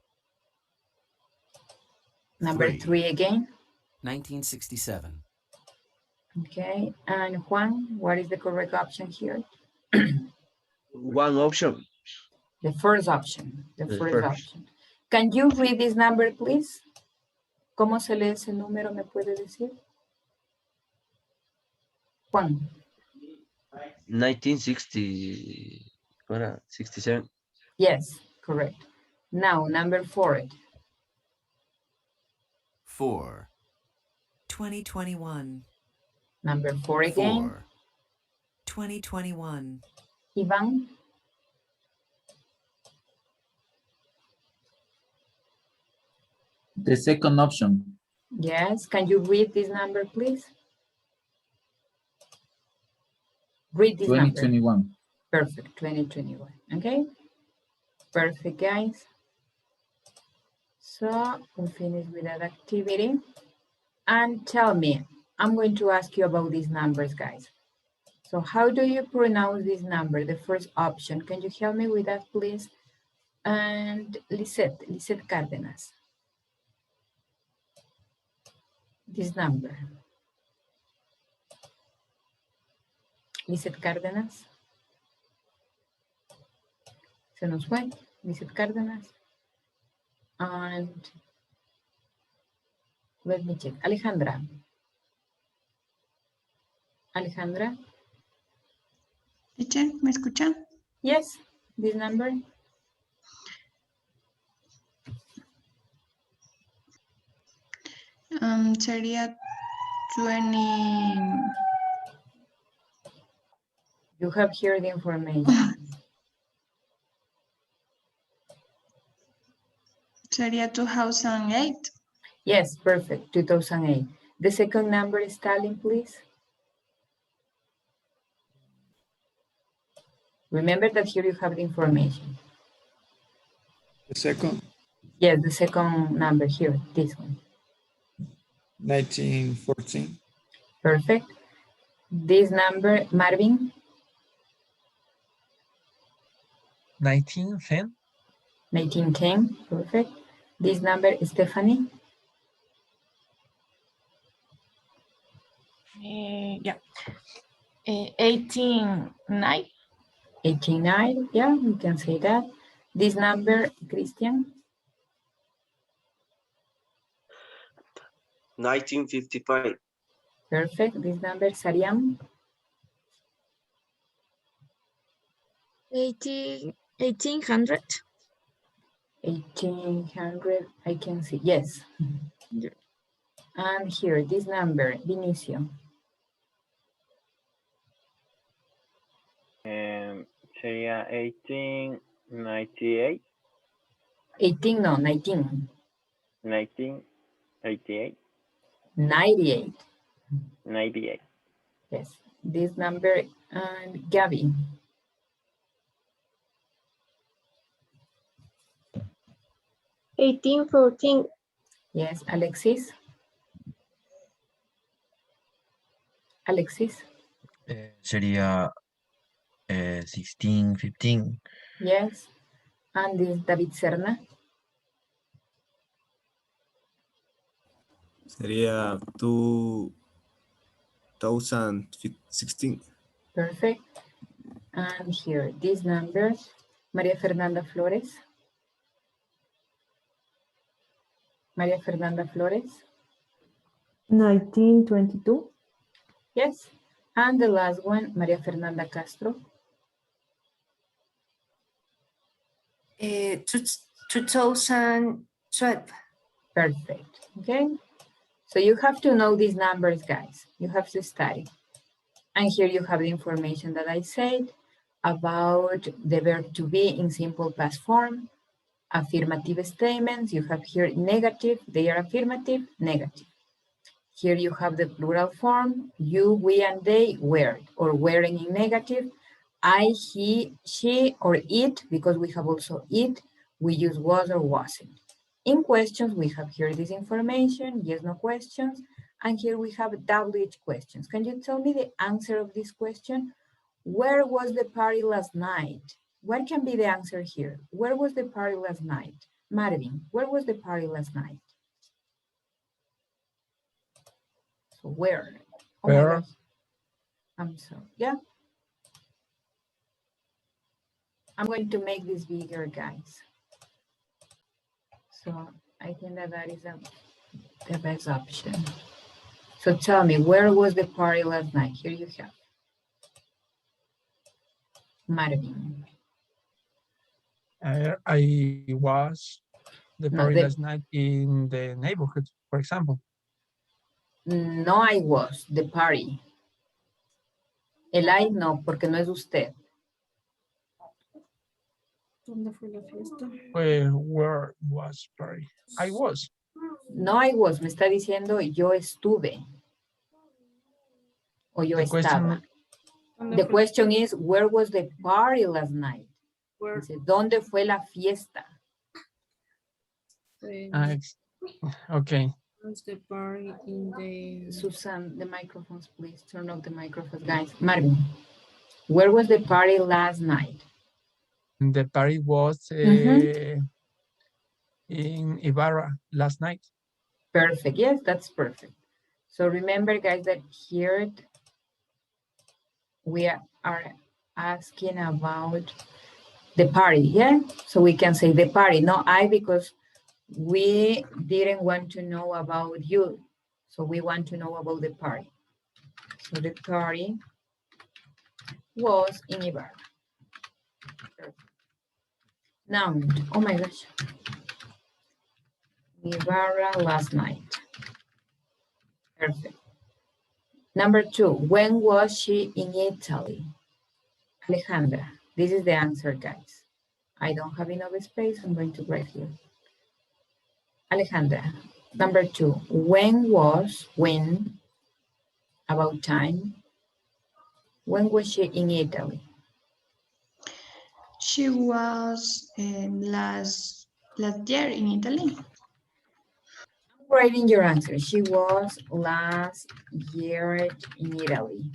Number 3 again. 1967. Okay, and Juan, what is the correct option here? One option. The first option, the first option. Can you read this number, please? ¿Cómo se lee ese número, me puede decir? Juan. 1960, 67. Yes, correct. Now, number 4. 2021. Number 4 again. 2021. Ivan. The second option. Yes, can you read this number, please? Read this 2021. number. Perfect, 2021, okay? Perfect, guys. So we'll finish with that activity. And tell me, I'm going to ask you about these numbers, guys. So how do you pronounce this number, the first option? Can you help me with that, please? And Lisette Cárdenas. This number. Lisette Cárdenas. Se nos fue, Lisette Cárdenas. And let me check. Alejandra. Alejandra. Teacher, ¿me escuchan? Yes, this number. Sería 20. You have here the information. Sería 2008. Yes, perfect, 2008. The second number is Stalin, please. Remember that here you have the information. The second. Yes, the second number here, this one. 1914. Perfect. This number, Marvin. 1910. 1910, perfect. This number, Stephanie. Yeah. 18.9. 18.9, yeah, we can say that. This number, Christian? 1955. Perfect. This number, Sariam? 1800. 1800, I can see, yes. And here, this number, Vinicio. Sería 1898. 18, no, 19. 1988. 98. 98. Yes. This number, and Gabby. 1814. Yes, Alexis. Alexis. Sería 1615. Yes. And this David Serna. Sería 2016. Perfect. And here, these numbers, María Fernanda Flores. María Fernanda Flores. 1922. Yes. And the last one, María Fernanda Castro. 2012. Perfect. Okay. So you have to know these numbers, guys. You have to study. And here you have the information that I said about the verb to be in simple past form. Affirmative statements, you have here negative, they are affirmative, negative. Here you have the plural form, you, we, and they, were, or wearing in negative. I, he, she, or it, because we have also it, we use was or wasn't. In questions, we have here this information, yes, no questions, and here we have WH questions. Can you tell me the answer of this question? Where was the party last night? What can be the answer here? Where was the party last night? Marvin, where was the party last night? So where? Oh my Where? gosh. I'm sorry. Yeah. I'm going to make this bigger, guys. So I think that is the best option. So tell me, where was the party last night? Here you have. Marvin. I was the No, party last night in the neighborhood, for example. No, I was the party. El I no, porque no es usted. ¿Dónde fue la fiesta? Where was party? I was. No, I was. Me está diciendo yo estuve. O yo estaba. The question is, where was the party last night? Dice, ¿dónde fue la fiesta? Okay. Was the party in the... Susan, the microphones, please. Turn off the microphones, guys. Marvin, where was the party last night? The party was in Ibarra last night. Perfect. Yes, that's perfect. So remember, guys, that here we are asking about the party, yeah? So we can say the party, not I, because we didn't want to know about you. So we want to know about the party. So the party was in Ibarra. Perfect. Now, oh my gosh. Ibarra last night. Perfect. Number 2, when was she in Italy? Alejandra, this is the answer, guys. I don't have enough space, I'm going to write here. Alejandra, number 2, when, about time. When was she in Italy? She was last year in Italy. Writing your answer. She was last year in Italy.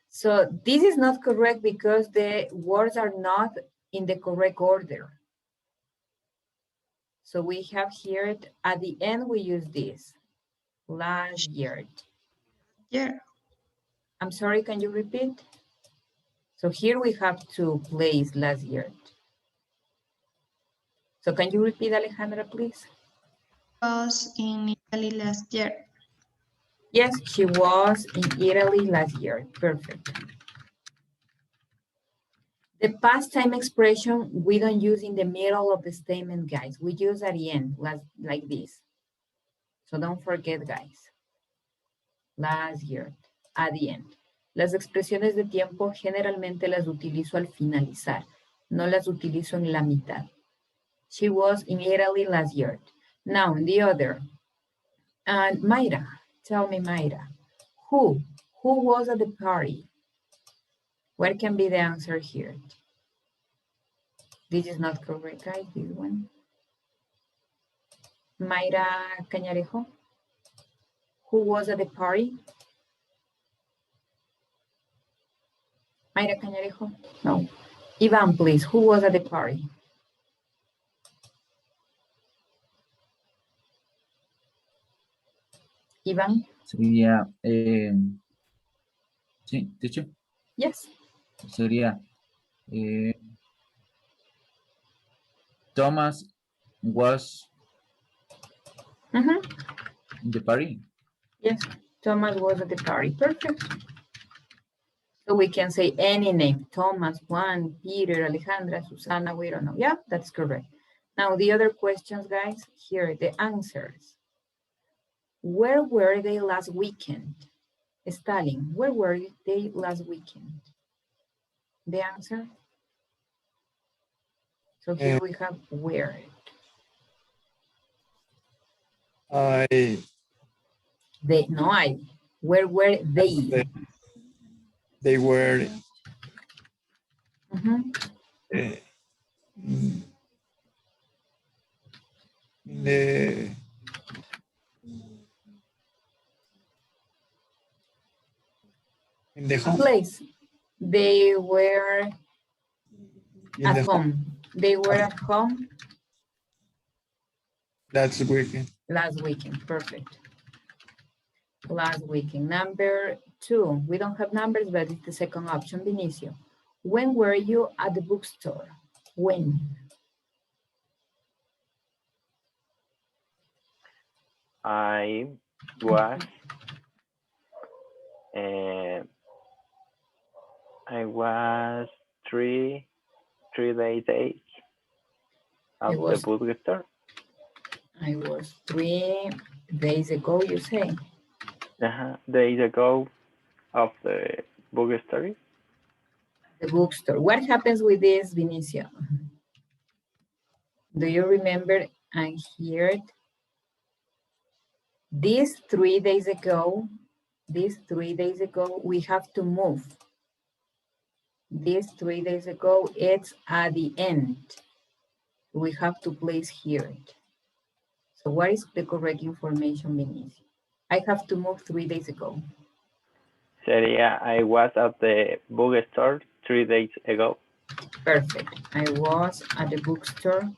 So this is not correct because the words are not in the correct order. So we have here, at the end, we use this. Last year. Yeah. I'm sorry, can you repeat? So here we have to place last year. So can you repeat, Alejandra, please? Was in Italy last year. Yes, she was in Italy last year. Perfect. The past time expression, we don't use in the middle of the statement, guys. We use at the end, like this. So don't forget, guys. Last year, at the end. Las expresiones de tiempo generalmente las utilizo al finalizar. No las utilizo en la mitad. She was in Italy last year. Now, the other. And Mayra, tell me, Mayra. Who was at the party? What can be the answer here? This is not correct, guys, this one. Mayra Cañarejo. Who was at the party? Mayra Cañarejo? No. Ivan, please, who was at the party? Ivan? Sería, sí, teacher. Yes. Sería, Thomas was in the party. Yes, Thomas was at the party. Perfect. So we can say any name. Thomas, Juan, Peter, Alejandra, Susana, we don't know. Yeah, that's correct. Now the other questions, guys, here are the answers. Where were they last weekend? Stalin, where were they last weekend? The answer? So here we have where. Where were they? They were in the home. Place. They were at home. They were at home. Last weekend. Last weekend, perfect. Last weekend. Number 2, we don't have numbers, but it's the second option, Vinicio. When were you at the bookstore? When? I was three days at the bookstore. I was 3 days ago, you say? Days ago of the bookstore. The bookstore. What happens with this, Vinicio? Do you remember and hear it? These 3 days ago, we have to move. These 3 days ago, it's at the end. We have to place here. So what is the correct information, Vinicio? I have to move 3 days ago. Sería, I was at the bookstore 3 days ago. Perfect. I was at the bookstore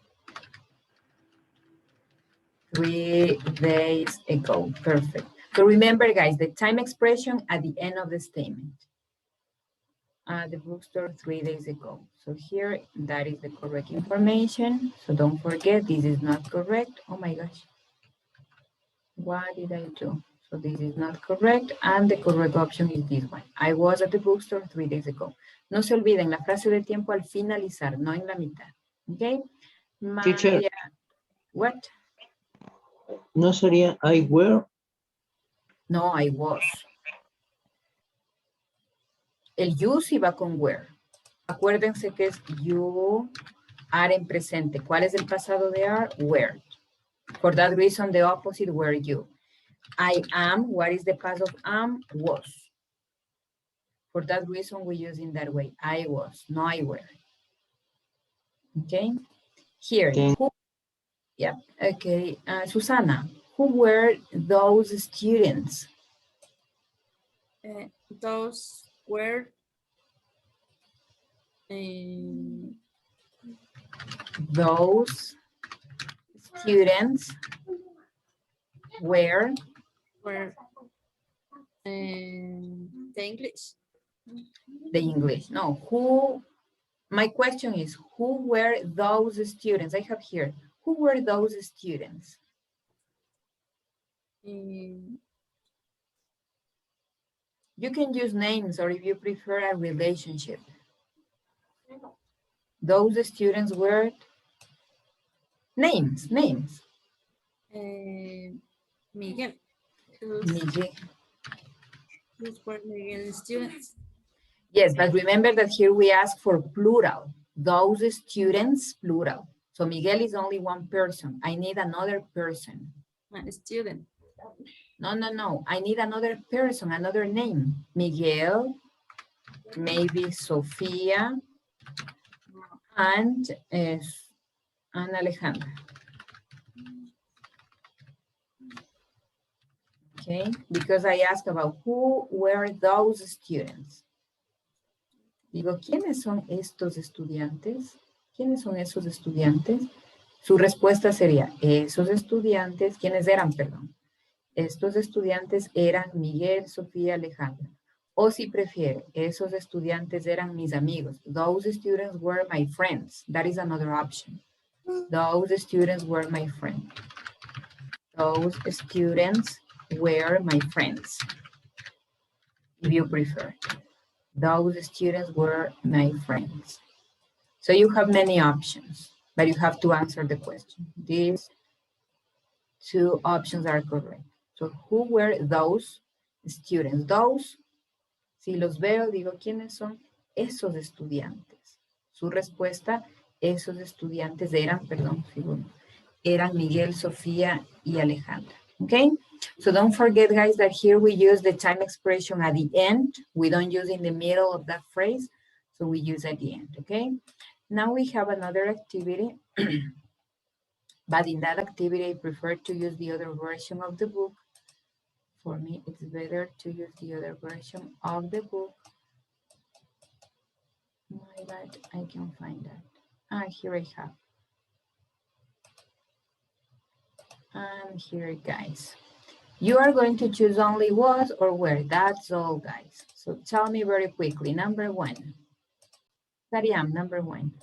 3 days ago. Perfect. So remember, guys, the time expression at the end of the statement. At the bookstore 3 days ago. So here, that is the correct information. So don't forget, this is not correct. Oh my gosh. What did I do? So this is not correct. And the correct option is this one. I was at the bookstore 3 days ago. No se olviden la frase de tiempo al finalizar, no en la mitad. Okay? Teacher. What? ¿No sería I were? No, I was. El you sí va con were. Acuérdense que es you are en presente. ¿Cuál es el pasado de are? Were. For that reason, the opposite were you. I am, what is the past of am? Was. For that reason, we use in that way. I was, no I were. Okay? Here, who, yeah, okay. Susana, who were those students? Those were those students were the English. the English? No, who, my question is, who were those students? I have here, who were those students? You can use names or if you prefer a relationship. Those students were names. Miguel. Miguel. Who's were Miguel students? Yes, but remember that here we ask for plural. Those students, plural. So Miguel is only one person. I need another person. A student. No. I need another person, another name. Miguel, maybe Sofia, and Alejandra. Okay, because I asked about who were those students. Digo, ¿quiénes son estos estudiantes? ¿Quiénes son esos estudiantes? Su respuesta sería, esos estudiantes, ¿quiénes eran, perdón? Estos estudiantes eran Miguel, Sofía, Alejandra. O si prefiere, esos estudiantes eran mis amigos. Those students were my friends. That is another option. Those students were my friends. Those students were my friends. If you prefer. Those students were my friends. So you have many options, but you have to answer the question. These two options are correct. So who were those students? Those, si los veo, digo, ¿quiénes son esos estudiantes? Su respuesta, esos estudiantes eran, perdón, eran Miguel, Sofía y Alejandra. Okay? So don't forget, guys, that here we use the time expression at the end. We don't use in the middle of that phrase. So we use at the end, okay? Now we have another activity. But in that activity, I prefer to use the other version of the book. For me, it's better to use the other version of the book. My bad, I can't find that. Here I have. And here, guys. You are going to choose only was or where. That's all, guys. So tell me very quickly. Number one. Sariam, number one.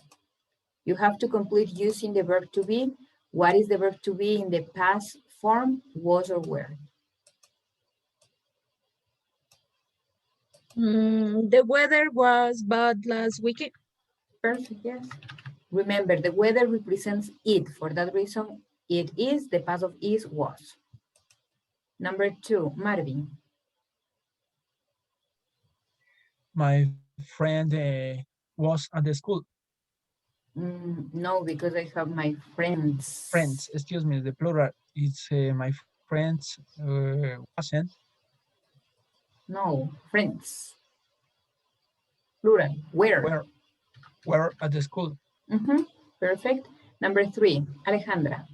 You have to complete using the verb to be. What is the verb to be in the past form? Was or were? The weather was bad last weekend. Perfect, yes. Remember, the weather represents it. For that reason, it is, the past of is, was. Number two, Marvin. My friend was at the school. No, because I have my friends. Friends, excuse me, the plural. It's my friends wasn't. No, friends. Plural, where? Were at the school. Perfect. Number three, Alejandra.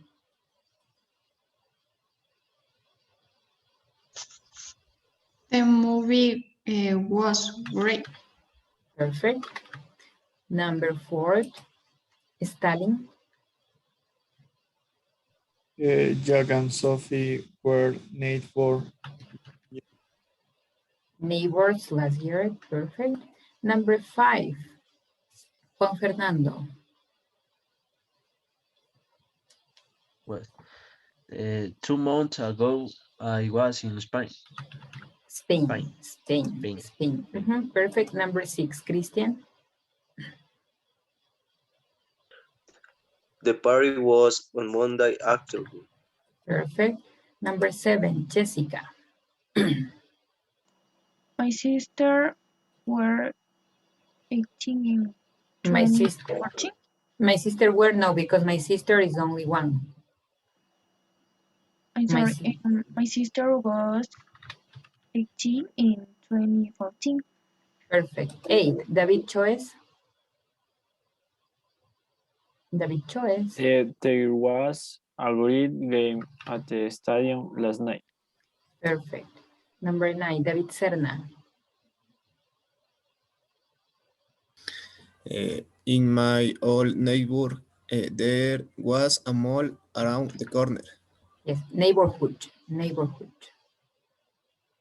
The movie was great. Perfect. Number four, Stalin. Jack and Sophie were neighbors last year. Perfect. Number five, Juan Fernando. Well, 2 months ago, I was in Spain. Spain. Perfect. Number six, Christian. The party was on Monday afternoon. Perfect. Number seven, Jessica. My sister were 18 in 2014. My sister were no, because my sister is only one. I'm sorry, my sister was 18 in 2014. Perfect. 8, David Choice. There was a great game at the stadium last night. Perfect. Number 9, David Serna. In my old neighbor, There was a mall around the corner. Yes, neighborhood, neighborhood.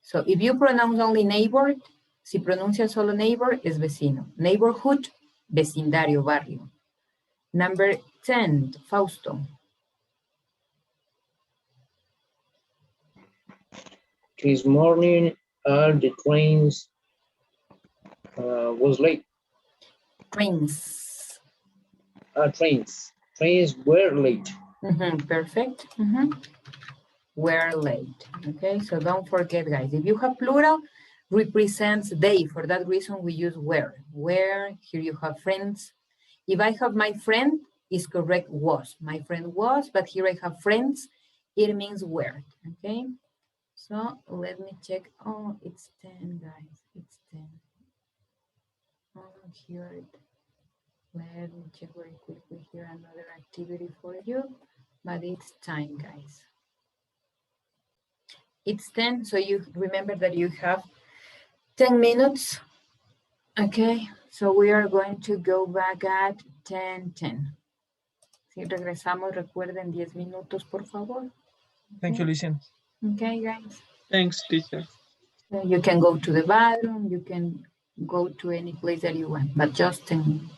So if you pronounce only neighbor, si pronuncia solo neighbor, es vecino. Neighborhood, vecindario, barrio. Number 10, Fausto. This morning, all the trains was late. Trains. Trains were late. Perfect. Were late. Okay, so don't forget, guys. If you have plural, represents they. For that reason, we use were. Where, here you have friends. If I have my friend, is correct was. My friend was, but here I have friends. It means were. Okay, so let me check. Oh, it's 10, guys. It's 10. Oh, here it. Let me check very quickly here another activity for you, but it's time, guys. It's 10, so you remember that you have 10 minutes. Okay, so we are going to go back at 10:10. Si regresamos, recuerden 10 minutos, por favor. Thank you, Listen. Okay, guys. Thanks, teacher. So you can go to the bathroom, you can go to any place that you want, but just 10 minutes.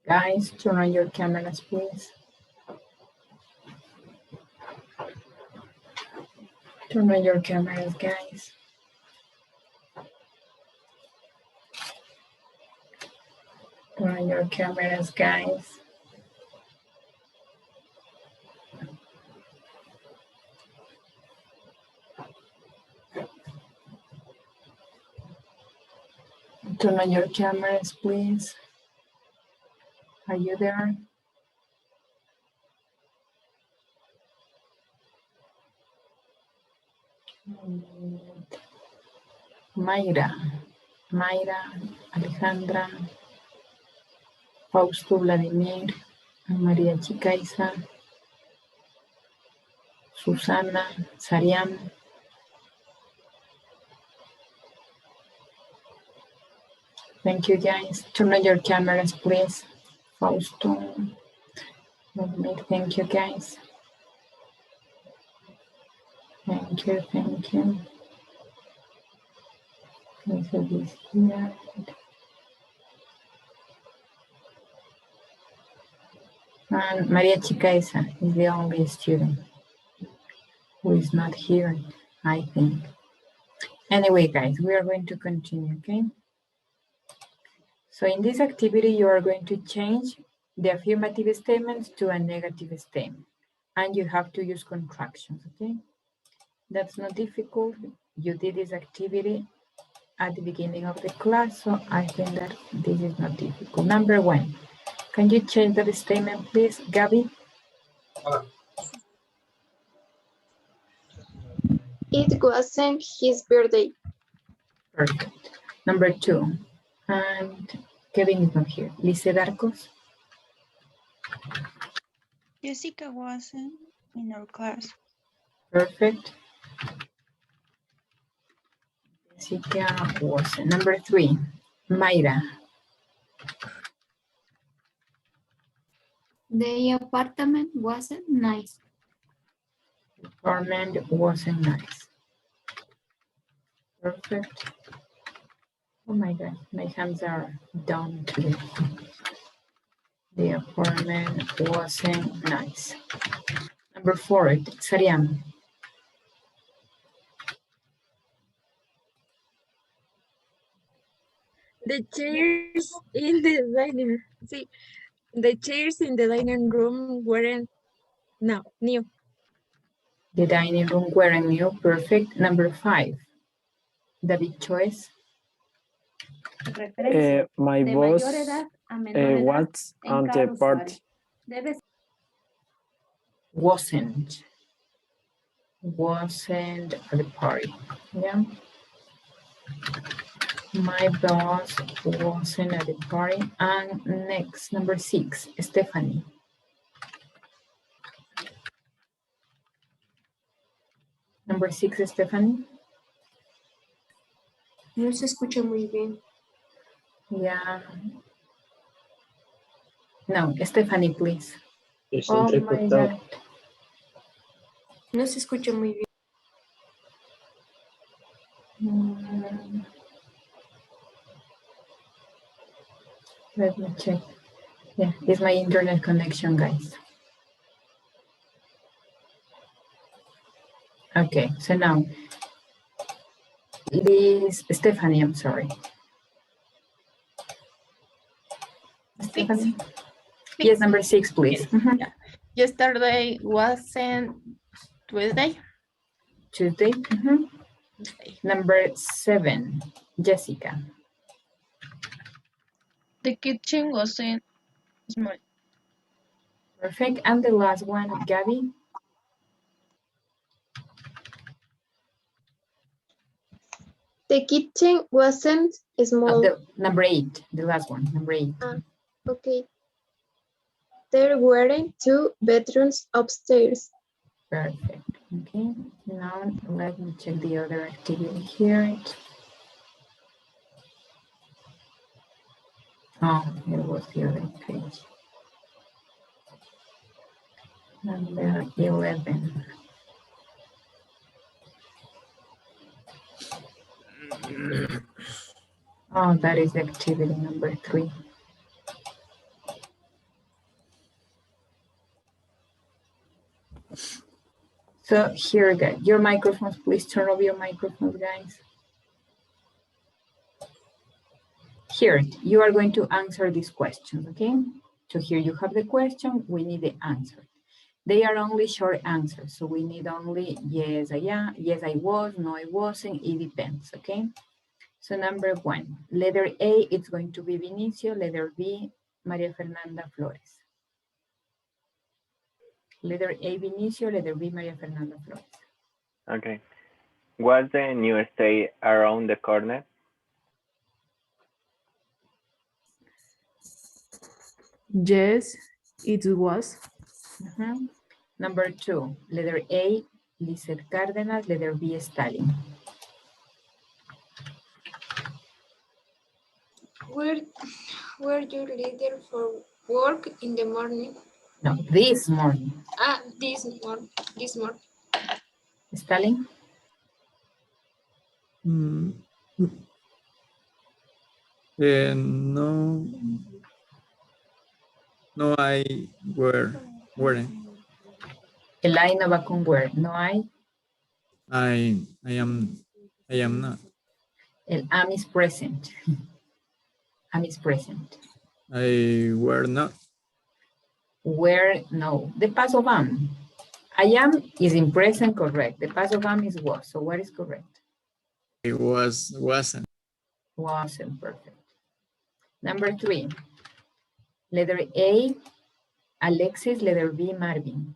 Guys, turn on your cameras, please. Turn on your cameras, guys. Turn on your cameras, guys. Turn on your cameras, please. Are you there? Mayra, Alejandra, Fausto, Vladimir, María Chicaiza, Susana, Sariam. Thank you, guys. Turn on your cameras, please. Fausto, Vladimir, thank you, guys. Thank you, thank you. So this here. And Maria Chicaiza is the only student who is not here, I think. Anyway, guys, we are going to continue, okay? So in this activity, you are going to change the affirmative statements to a negative statement. And you have to use contractions, okay? That's not difficult. You did this activity at the beginning of the class, so I think that this is not difficult. Number 1, can you change that statement, please, Gabby? It wasn't his birthday. Perfect. Number 2, and Kevin is not here. Lice Darcos? Jessica wasn't in our class. Perfect. Jessica wasn't. Number 3, Mayra. The apartment wasn't nice. Apartment wasn't nice. Perfect. Oh my God, my hands are done today. The apartment wasn't nice. Number 4, Sariam. The chairs in the dining room weren't new. The dining room weren't new. Perfect. Number 5, David Choice. My boss was on the party. Wasn't at the party. Yeah. My boss wasn't at the party. And next, number 6, Stephanie. Number 6, Stephanie. No se escucha muy bien. Yeah. No, Stephanie, please. Oh my God. No se escucha muy bien. Let me check. Yeah, it's my internet connection, guys. Okay, so now, Stephanie, I'm sorry. Stephanie? Yes, number 6, please. Yeah. Yesterday wasn't Tuesday. Tuesday. Number 7, Jessica. The kitchen wasn't small. Perfect. And the last one, Gabby. The kitchen wasn't small. Number 8, the last one, number 8. Okay. There weren't 2 bedrooms upstairs. Perfect. Okay. Now let me check the other activity here. Oh, it was the other page. Number 11. Oh, that is activity number 3. So here, guys, your microphones, please turn off your microphones, guys. Here, you are going to answer these questions, okay? So here you have the question, we need the answer. They are only short answers, so we need only yes, I am, yes, I was, no, I wasn't, it depends, okay? So number 1, letter A, it's going to be Vinicio, letter B, Maria Fernanda Flores. Letter A, Vinicio, letter B, Maria Fernanda Flores. Okay. What's the new state around the corner? Yes, it was. Number 2, letter A, Lizeth Cárdenas, letter B, Stalin. Were you leader for work in the morning? No, this morning. This morning. Stalin? No. No, I weren't. El I no va con were. No I. I am not. El am is present. Am is present. I were not. Were, no. The past of am. I am is in present, correct. The past of am is was. So what is correct? It wasn't. Wasn't, perfect. Number 3. Letter A, Alexis, letter B, Marvin.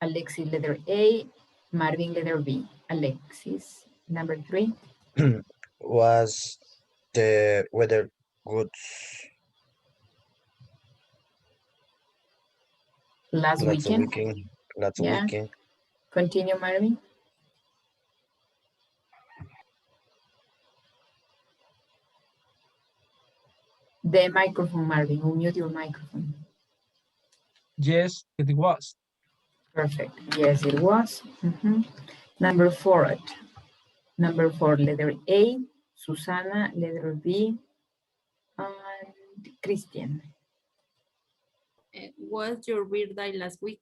Alexis, letter A, Marvin, letter B. Alexis, number 3. Was the weather good Last weekend? Last weekend. Continue, Marvin. The microphone, Marvin. Unmute your microphone. Yes, it was. Perfect. Yes, it was. Number 4. Number 4, letter A, Susana, letter B, and Christian. Was your birthday last week?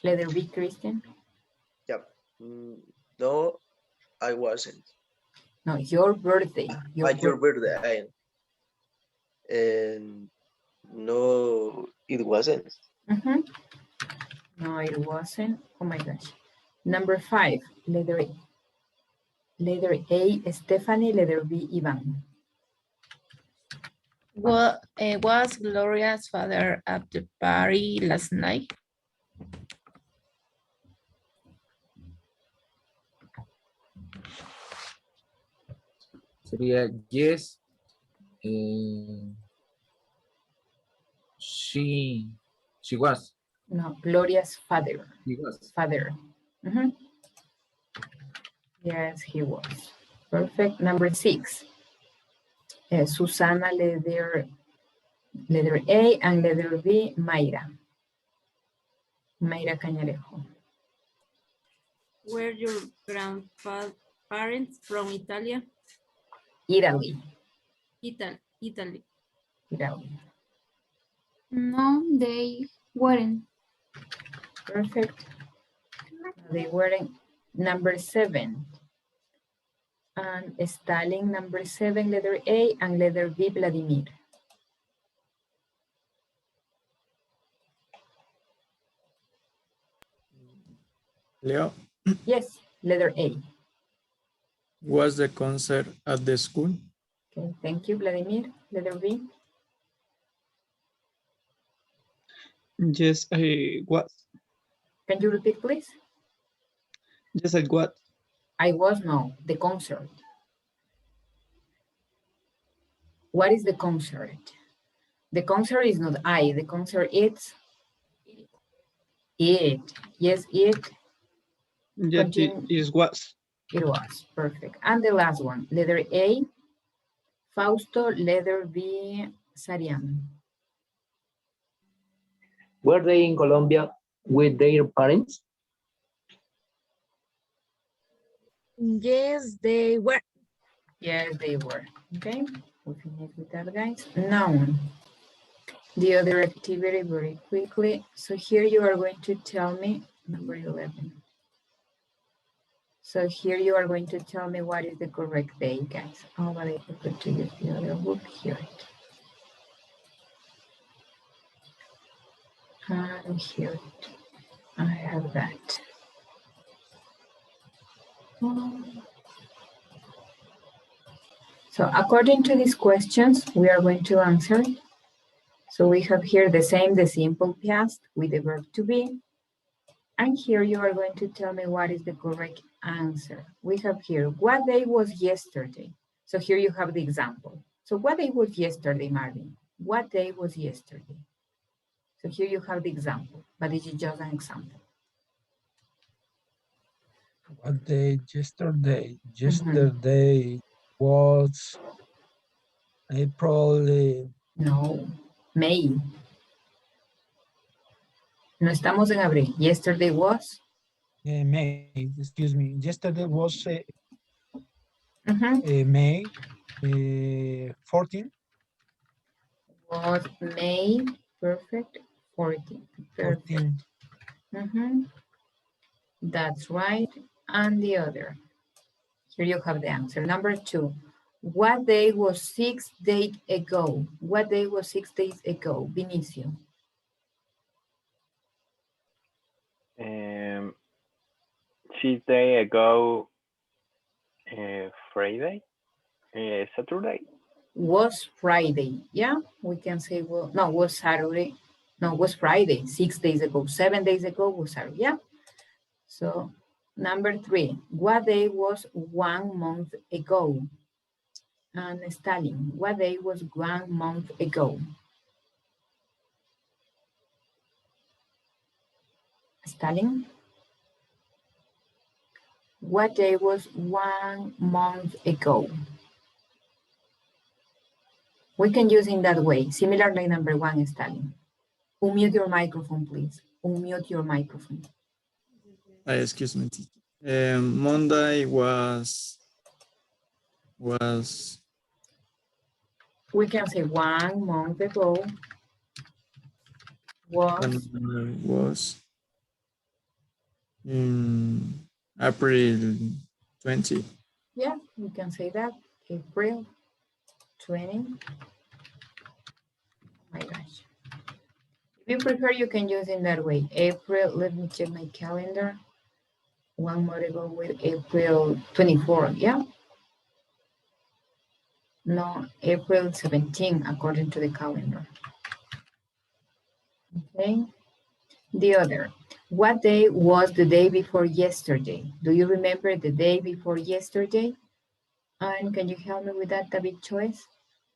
Letter B, Christian. Yep. No, I wasn't. No, your birthday. Your birthday. And no, it wasn't. No, it wasn't. Oh my gosh. Number 5, letter A. Letter A, Stephanie, letter B, Ivan. Was Gloria's father at the party last night? Sería yes. She was. No, Gloria's father. He was. Father. Yes, he was. Perfect. Number 6. Susana, letter A, and letter B, Mayra. Mayra Cañarejo. Were your grandparents from Italy? Italy. Italy. No, they weren't. Perfect. They weren't. Number 7. And Stalin, number 7, letter A, and letter B, Vladimir. Leo? Yes, letter A. Was the concert at the school? Okay, thank you, Vladimir. Letter B. Yes, I was. Can you repeat, please? Yes, I was. I was, no, the concert. What is the concert? The concert is not I, the concert is it. Yes, it. Yes, it was. It was, perfect. And the last one, letter A, Fausto, letter B, Sarian. Were they in Colombia with their parents? Yes, they were. Yes, they were. Okay, we finished with that, guys. Noun. the other activity very quickly. So here you are going to tell me, number 11. So here you are going to tell me what is the correct day, guys. Oh, but I forgot to use the other book here. And here I have that. So according to these questions, we are going to answer. So we have here the same, the simple past with the verb to be. And here you are going to tell me what is the correct answer. We have here, what day was yesterday? So here you have the example. So what day was yesterday, Marvin? What day was yesterday? So here you have the example, but this is just an example. What day? Yesterday. Yesterday was April. No, May. No estamos en abril. Yesterday was? May, excuse me. Yesterday was May 14. Was May, perfect, 14. Perfect. 14. That's right. And the other. Here you have the answer. Number 2. What day was 6 days ago? What day was 6 days ago? Vinicio. 6 days ago, Friday, Saturday. Was Friday, yeah? We can say, well, no, was Saturday. No, was Friday, 6 days ago. 7 days ago was Saturday, yeah? So, number 3, what day was 1 month ago? And Stalin, what day was 1 month ago? Stalin? What day was 1 month ago? We can use in that way, similar like number 1, Stalin. Unmute your microphone, please. Unmute your microphone. Excuse me. Monday was. We can say 1 month ago. Was in April 20. Yeah, we can say that. April 20. Oh my gosh. If you prefer, you can use in that way. April, let me check my calendar. 1 month ago with April 24, yeah? No, April 17, according to the calendar. Okay. The other. What day was the day before yesterday? Do you remember the day before yesterday? And can you help me with that, David Choice?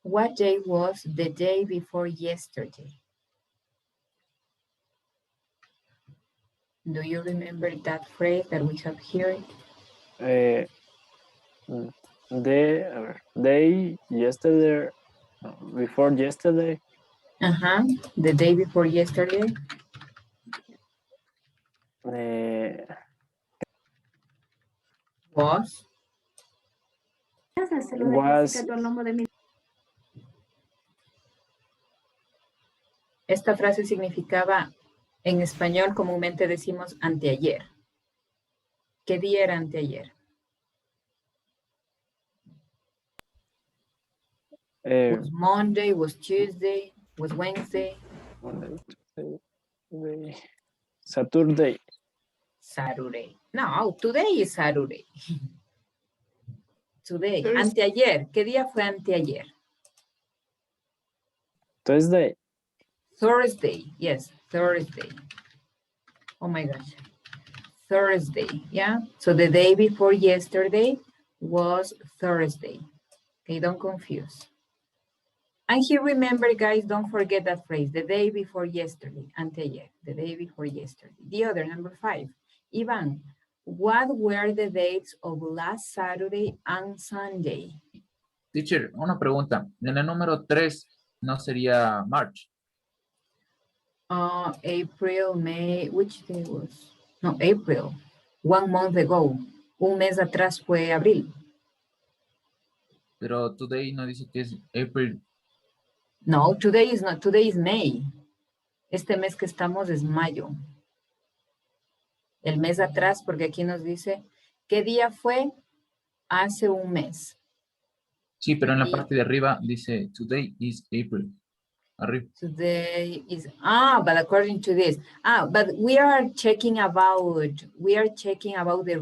What day was the day before yesterday? Do you remember that phrase that we have here? Day yesterday, before yesterday. The day before yesterday. Was. Esta frase significaba, en español comúnmente decimos anteayer. ¿Qué día era anteayer? Was Monday, was Tuesday, was Wednesday? Monday, Tuesday, Saturday. Saturday. No, today is Saturday. Today. Thursday. Anteayer. ¿Qué día fue anteayer? Thursday. Thursday. Yes, Thursday. Oh my gosh. Thursday. Yeah. So the day before yesterday was Thursday. Okay, don't confuse. And here, remember, guys, don't forget that phrase, the day before yesterday, anteayer, the day before yesterday. The other, number 5. Ivan, what were the dates of last Saturday and Sunday? Teacher, una pregunta. En el número 3 no sería March. April, May, which day was? No, April. 1 month ago. Un mes atrás fue abril. Pero today no dice que es April No, today is not. Today is May. Este mes que estamos es mayo. El mes atrás, porque aquí nos dice, ¿qué día fue hace un mes? Sí, pero en la parte de arriba dice today is April. Arriba. Today is, but according to this, but we are checking about the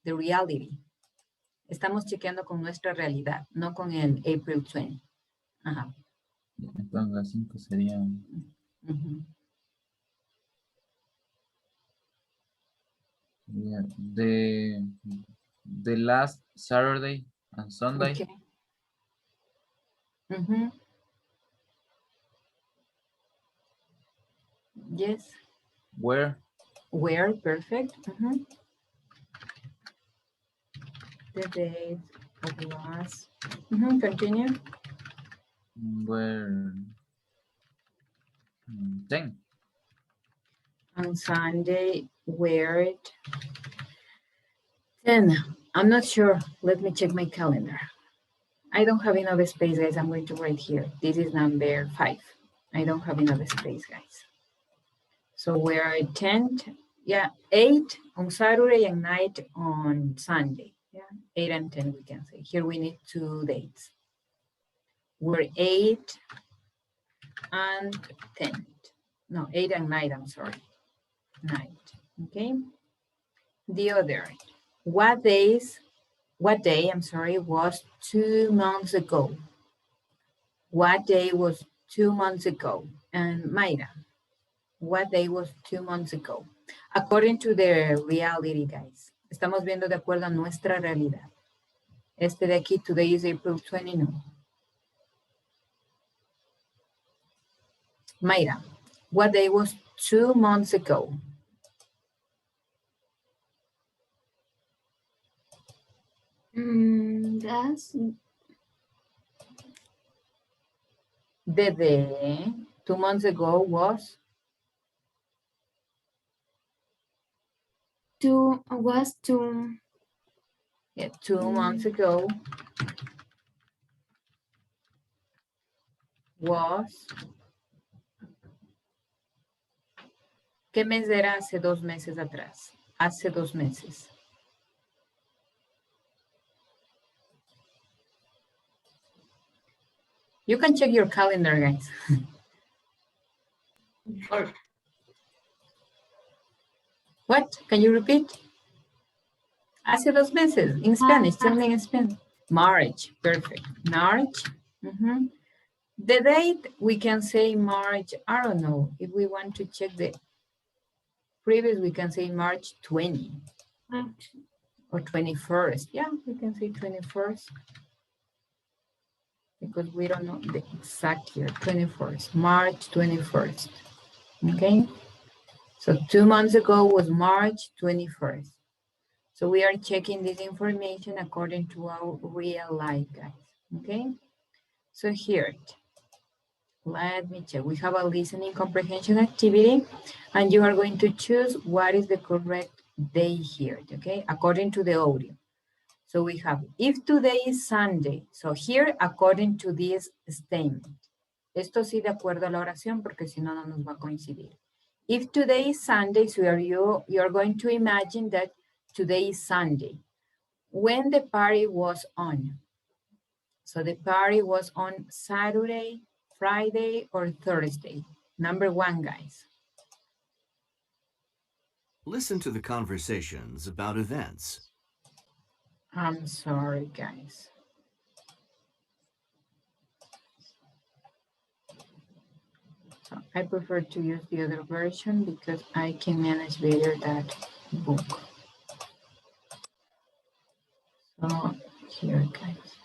reality. Estamos chequeando con nuestra realidad, no con el April 20. Ajá. Entonces las 5 serían. Ujú. Yeah, the last Saturday and Sunday. Okay. Mhm. Yes. Where? Where, perfect. Mhm. The date of last. Continue. Where? 10. On Sunday, where it? 10. I'm not sure. Let me check my calendar. I don't have enough space, guys. I'm going to write here. This is number 5. I don't have enough space, guys. So we're at 10. Yeah, 8 on Saturday and 9 on Sunday. Yeah, 8 and 10 we can say. Here we need 2 dates. We're 8 and 10. No, 8 and 9, I'm sorry. 9, okay? The other, what day, I'm sorry, was 2 months ago? What day was 2 months ago? And Mayra, what day was 2 months ago? According to the reality, guys. Estamos viendo de acuerdo a nuestra realidad. Este de aquí, today is April 20, no. Mayra, what day was 2 months ago? That's The day 2 months ago was? 2 Yeah, 2 months ago was. ¿Qué mes era hace 2 meses atrás? Hace 2 meses. You can check your calendar, guys. What? Can you repeat? Hace 2 meses. In Spanish, tell me in Spanish. March, perfect. March. The date, we can say March, I don't know. If we want to check the previous, we can say March 20 or 21st. Yeah, we can say 21st because we don't know the exact year, 21st, March 21st. Okay, so 2 months ago was March 21st. So we are checking this information according to our real life, guys. Okay, so here, let me check. We have a listening comprehension activity, and you are going to choose what is the correct day here, okay, according to the audio. So we have, if today is Sunday, so here, according to this statement. Esto sí de acuerdo a la oración, porque si no, no nos va a coincidir. If today is Sunday, so you're going to imagine that today is Sunday. When the party was on. So the party was on Saturday, Friday, or Thursday. Number 1, guys. Listen to the conversations about events. I'm sorry, guys. So I prefer to use the other version because I can manage better that book. So here, guys.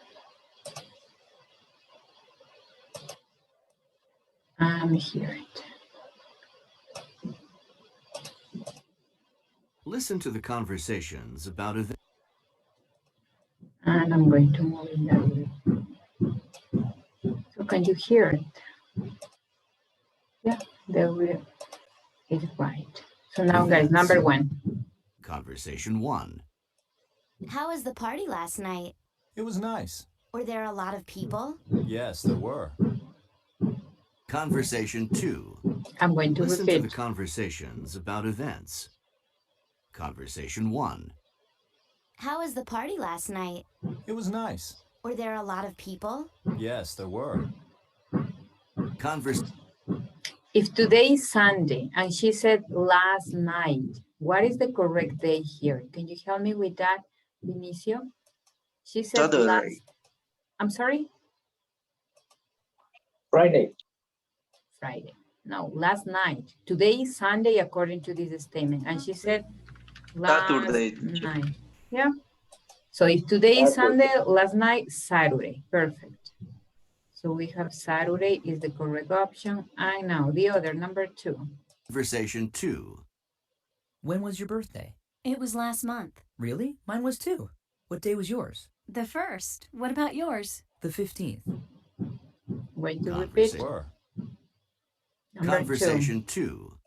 I'm here. Listen to the conversations about events. And I'm going to move it that way. So can you hear it? Yeah, there we is right. So now, guys, number 1. Conversation 1. How was the party last night? It was nice. Were there a lot of people? Yes, there were. Conversation 2. I'm going to Listen to the repeat. conversations about events. Conversation 1. How was the party last night? It was nice. Were there a lot of people? Yes, there were. If today is Sunday and she said last night, what is the correct day here? Can you help me with that, Vinicio? She said Saturday. last. I'm sorry? Friday. Friday. No, last night. Today is Sunday according to this statement. And she said last Saturday. night. Yeah. So if today is Sunday, last night, Saturday. Perfect. So we have Saturday is the correct option. And now the other, number 2. Conversation 2. When was your birthday? It was last month. Really? Mine was too. What day was yours? The 1st. What about yours? The 15th. Wait to repeat. Number Conversation 2.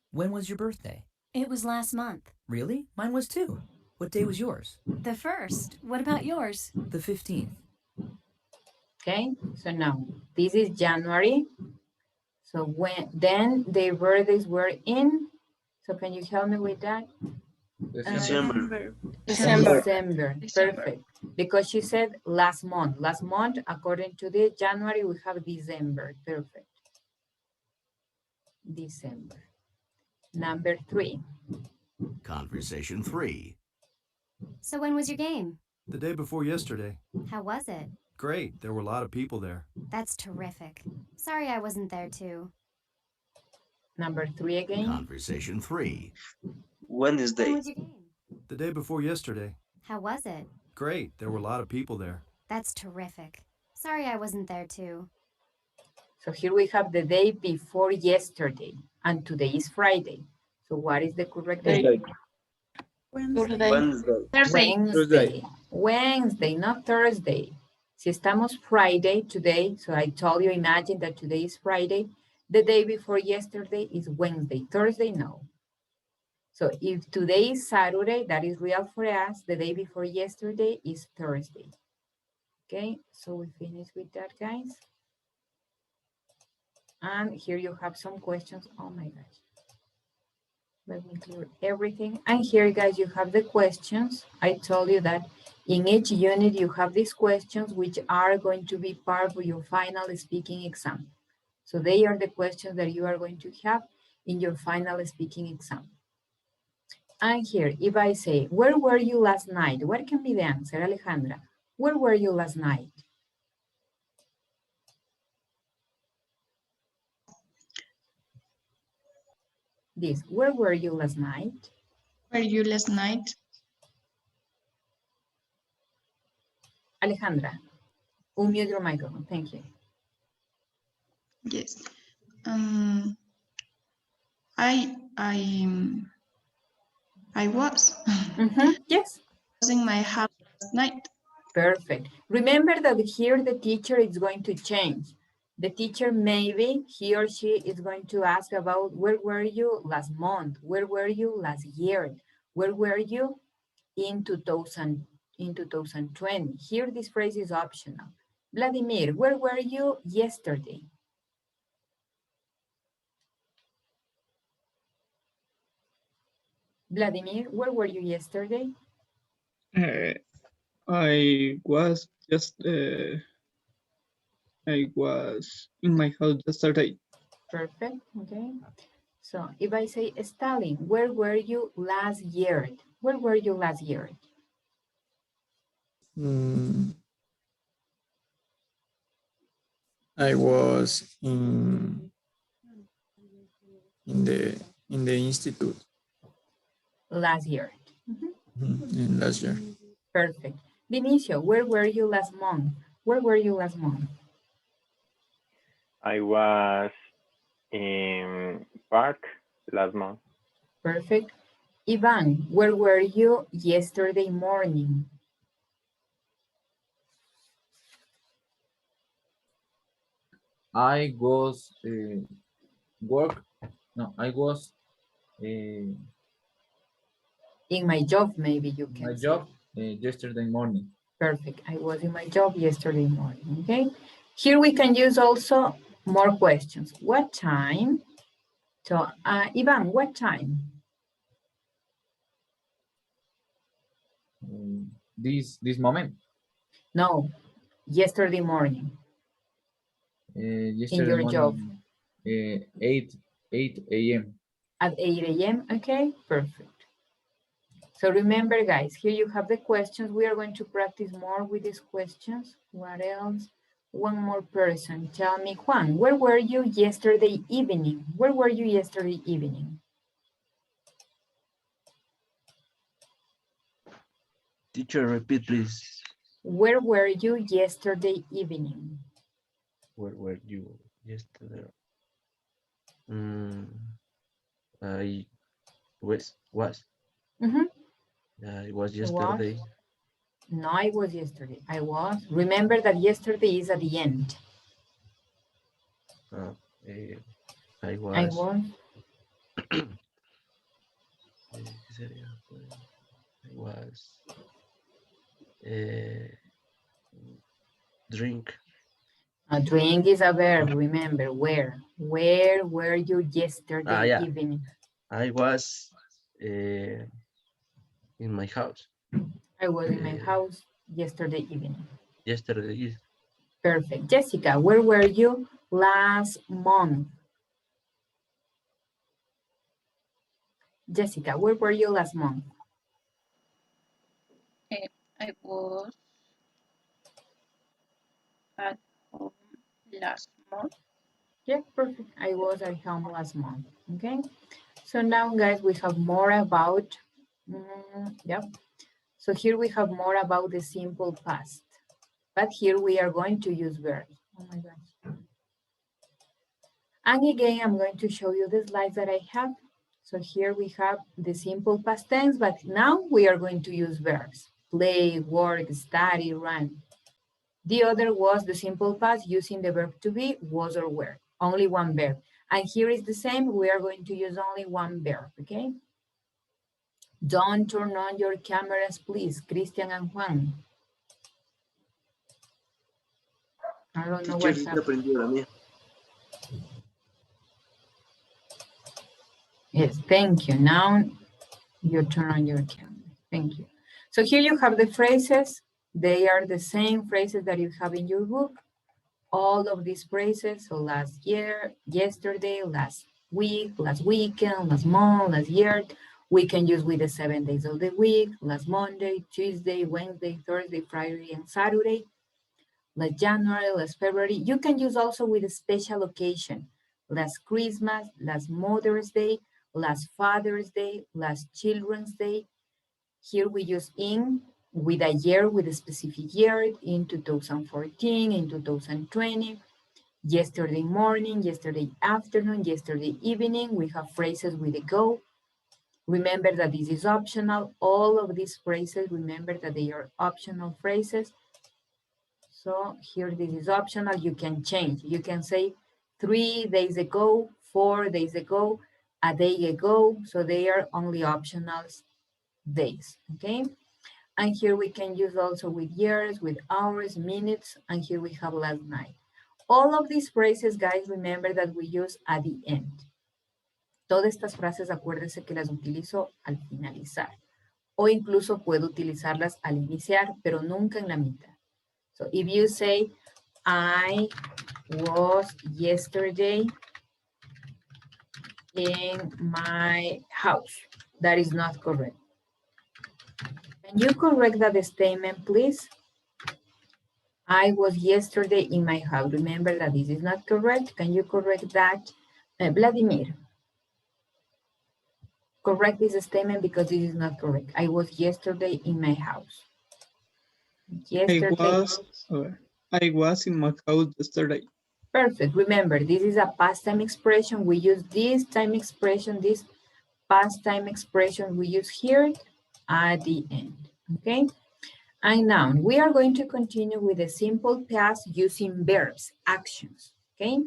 When was your birthday? It was last month. Really? Mine was too. What day was yours? The 1st. What about yours? The 15th. Okay, so now this is January. So then their birthdays were in. So can you help me with that? December. December. Perfect. Because she said last month. Last month, according to the January, we have December. Perfect. December. Number 3. Conversation 3. So when was your game? The day before yesterday. How was it? Great. There were a lot of people there. That's terrific. Sorry I wasn't there too. Number 3 again. Conversation 3. When Wednesday. was your game? The day before yesterday. How was it? Great. There were a lot of people there. That's terrific. Sorry I wasn't there too. So here we have the day before yesterday. And today is Friday. So what is the correct day? Wednesday. Wednesday, not Thursday. Si estamos Friday today, so I told you, imagine that today is Friday. The day before yesterday is Wednesday. Thursday, no. So if today is Saturday, that is real for us. The day before yesterday is Thursday. Okay, so we finish with that, guys. And here you have some questions. Oh my gosh. Let me clear everything. And here, guys, you have the questions. I told you that in each unit, you have these questions which are going to be part of your final speaking exam. So they are the questions that you are going to have in your final speaking exam. And here, if I say, where were you last night? What can be the answer, Alejandra? Where were you last night? This, where were you last night? Were you last night? Alejandra, unmute your microphone, thank you. Yes. I was. Yes. Was in my house last night. Perfect. Remember that here the teacher is going to change. The teacher, maybe he or she is going to ask about where were you last month? Where were you last year? Where were you in 2020? Here this phrase is optional. Vladimir, where were you yesterday? Vladimir, where were you yesterday? I was in my house yesterday. Perfect, okay. So if I say, Stalin, where were you last year? Where were you last year? I was in the institute. Last year. In last year. Perfect. Vinicio, where were you last month? Where were you last month? I was in park last month. Perfect. Ivan, where were you yesterday morning? I was I was in my job, maybe you can my say. job yesterday morning. Perfect. I was in my job yesterday morning, okay? Here we can use also More questions. What time? So, Ivan, what time? This moment. No, yesterday morning. Yesterday your job. morning, 8 a.m. At 8 a.m. Okay, perfect. So remember, guys, here you have the questions. We are going to practice more with these questions. What else? One more person. Tell me, Juan, where were you yesterday evening? Where were you yesterday evening? Teacher, repeat, please. Where were you yesterday evening? Where were you yesterday? I was. It was yesterday. No, I was yesterday. I was. Remember that yesterday is at the end. I was. I was. I was. Drink. A drink is a verb. Remember, where? Where were you yesterday evening? I was in my house. I was in my house yesterday evening. Yesterday. Perfect. Jessica, where were you last month? Jessica, where were you last month? I was at home last month. Yeah, perfect. I was at home last month. Okay. So now, guys, we have more about, So here we have more about the simple past. But here we are going to use verbs. Oh my gosh. And again, I'm going to show you the slides that I have. So here we have the simple past tense, but now we are going to use verbs. Play, work, study, run. The other was the simple past using the verb to be, was or were. Only one verb. And here is the same. We are going to use only one verb, okay? Don't turn on your cameras, please, Christian and Juan. I don't know what's happening. Yes, thank you. Now you turn on your camera. Thank you. So here you have the phrases. They are the same phrases that you have in your book. All of these phrases, so last year, yesterday, last week, last weekend, last month, last year, we can use with the 7 days of the week, last Monday, Tuesday, Wednesday, Thursday, Friday, and Saturday, last January, last February. You can use also with a special occasion, last Christmas, last Mother's Day, last Father's Day, last Children's Day. Here we use in with a year, with a specific year, in 2014, in 2020, yesterday morning, yesterday afternoon, yesterday evening. We have phrases with a go. Remember that this is optional. All of these phrases, remember that they are optional phrases. So here this is optional. You can change. You can say 3 days ago, 4 days ago, a day ago. So they are only optional days, okay? And here we can use also with years, with hours, minutes, and here we have last night. All of these phrases, guys, remember that we use at the end. Todas estas frases, acuérdese que las utilizo al finalizar. O incluso puedo utilizarlas al iniciar, pero nunca en la mitad. So if you say, I was yesterday in my house, that is not correct. Can you correct that statement, please? I was yesterday in my house. Remember that this is not correct. Can you correct that? Vladimir, correct this statement because this is not correct. I was yesterday in my house. Yesterday. I was in my house yesterday. Perfect. Remember, this is a past time expression. We use this time expression, this past time expression we use here at the end, okay? And now we are going to continue with the simple past using verbs, actions, okay?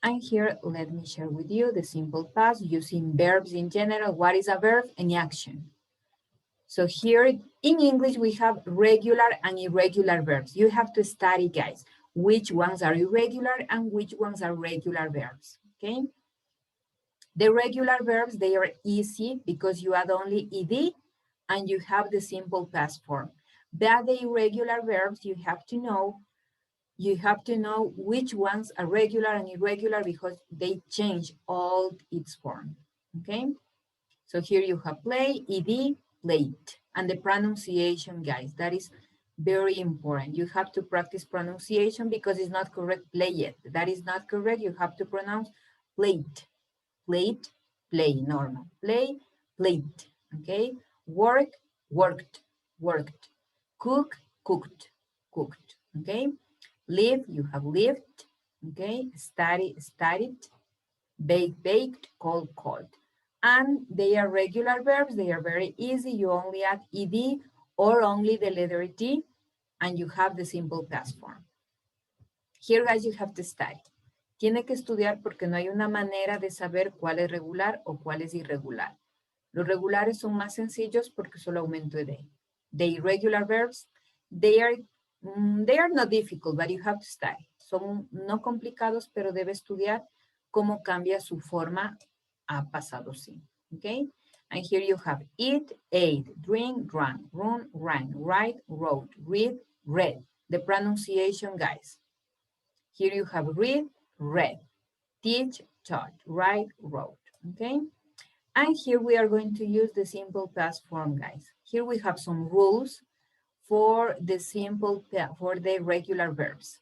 And here, let me share with you the simple past using verbs in general. What is a verb? Any action. So here in English, we have regular and irregular verbs. You have to study, guys. which ones are irregular and which ones are regular verbs, okay? The regular verbs, they are easy because you add only ed and you have the simple past form. But the irregular verbs, you have to know which ones are regular and irregular because they change all its form, okay? So here you have play, ed, played, and the pronunciation, guys, that is very important. You have to practice pronunciation because it's not correct, play it. That is not correct, you have to pronounce played, played, play, normal, play, played, okay? Work, worked, worked, cook, cooked, cooked, okay? Live, you have lived, okay? Study, studied, bake, baked, called, called. And they are regular verbs, they are very easy. You only add ed or only the letter T and you have the simple past form. Here, guys, you have to study. Tiene que estudiar porque no hay una manera de saber cuál es regular o cuál es irregular. Los regulares son más sencillos porque solo aumento de. The irregular verbs, they are not difficult, but you have to study. Son no complicados, pero debe estudiar cómo cambia su forma a pasado simple, okay? And here you have eat, ate, drink, drank, run, ran, write, wrote, read, read. The pronunciation, guys. Here you have read, read, teach, taught, write, wrote, okay? And here we are going to use the simple past form, guys. Here we have some rules for the regular verbs.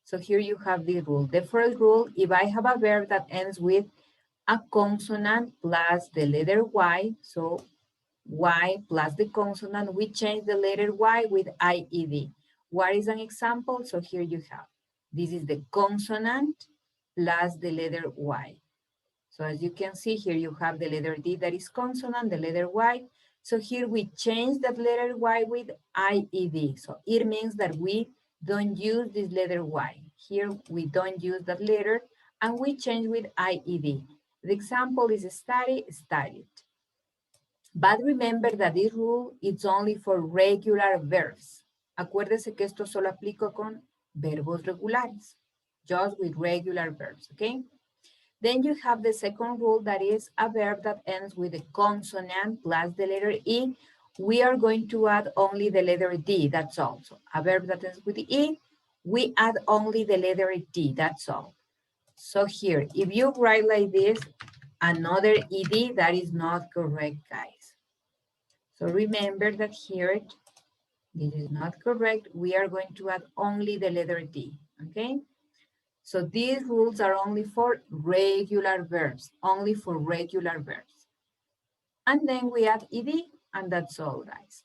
So here you have the rule. The first rule, if I have a verb that ends with a consonant plus the letter Y, so Y plus the consonant, we change the letter Y with IED. What is an example? So here you have, this is the consonant plus the letter Y. So as you can see here, you have the letter D that is consonant, the letter Y. So here we change that letter Y with IED. So it means that we don't use this letter Y. Here we don't use that letter and we change with IED. The example is study, studied. But remember that this rule is only for regular verbs. Acuérdese que esto solo aplica con verbos regulares, just with regular verbs, okay? Then you have the second rule that is a verb that ends with a consonant plus the letter E. We are going to add only the letter D, that's all. So a verb that ends with E, we add only the letter D, that's all. So here, if you write like this, another ED, that is not correct, guys. So remember that here, this is not correct. We are going to add only the letter D, okay? So these rules are only for regular verbs, only for regular verbs. And then we add ED, and that's all, guys.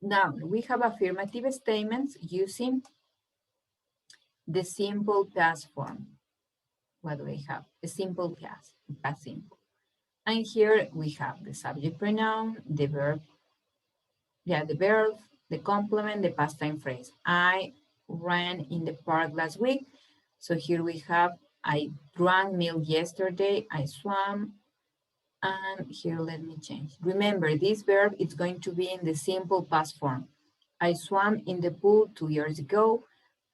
Now, we have affirmative statements using the simple past form. What do we have? A simple past simple. And here we have the subject pronoun, the verb, the verb, the complement, the past time phrase. I ran in the park last week. So here we have, I drank milk yesterday, I swam, and here let me change. Remember, this verb is going to be in the simple past form. I swam in the pool 2 years ago.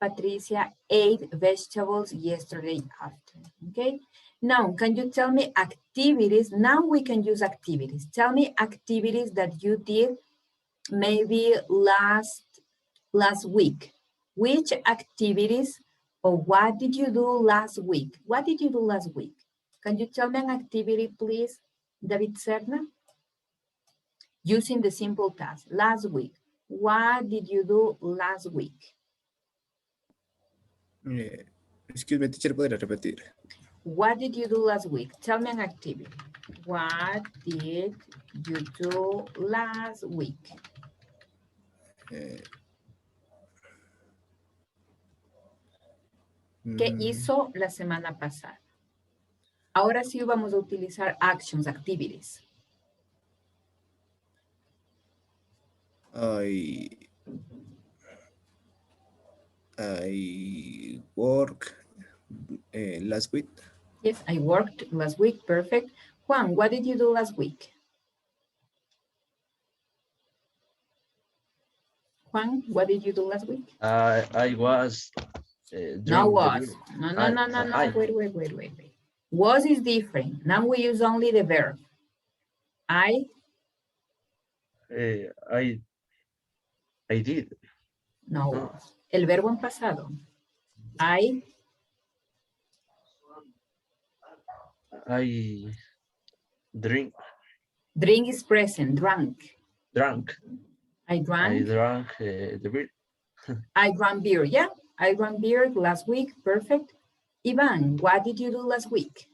Patricia ate vegetables yesterday afternoon, okay? Now, can you tell me activities? Now we can use activities. Tell me activities that you did maybe last week. Which activities or what did you do last week? What did you do last week? Can you tell me an activity, please, David Serna? Using the simple past, last week. What did you do last week? Excuse me, teacher, ¿podría repetir? What did you do last week? Tell me an activity. What did you do last week? ¿Qué hizo la semana pasada? Ahora sí vamos a utilizar actions, activities. I worked last week. Yes, I worked last week. Perfect. Juan, what did you do last week? Juan, what did you do last week? I was No drink the was. beer. No. I. Wait. Was is different. Now we use only the verb. I did. no. El verbo en pasado. I drink. Drink is present. Drank. I I drank. drank the beer. I drank beer. Yeah, I drank beer last week. Perfect. Ivan, what did you do last week?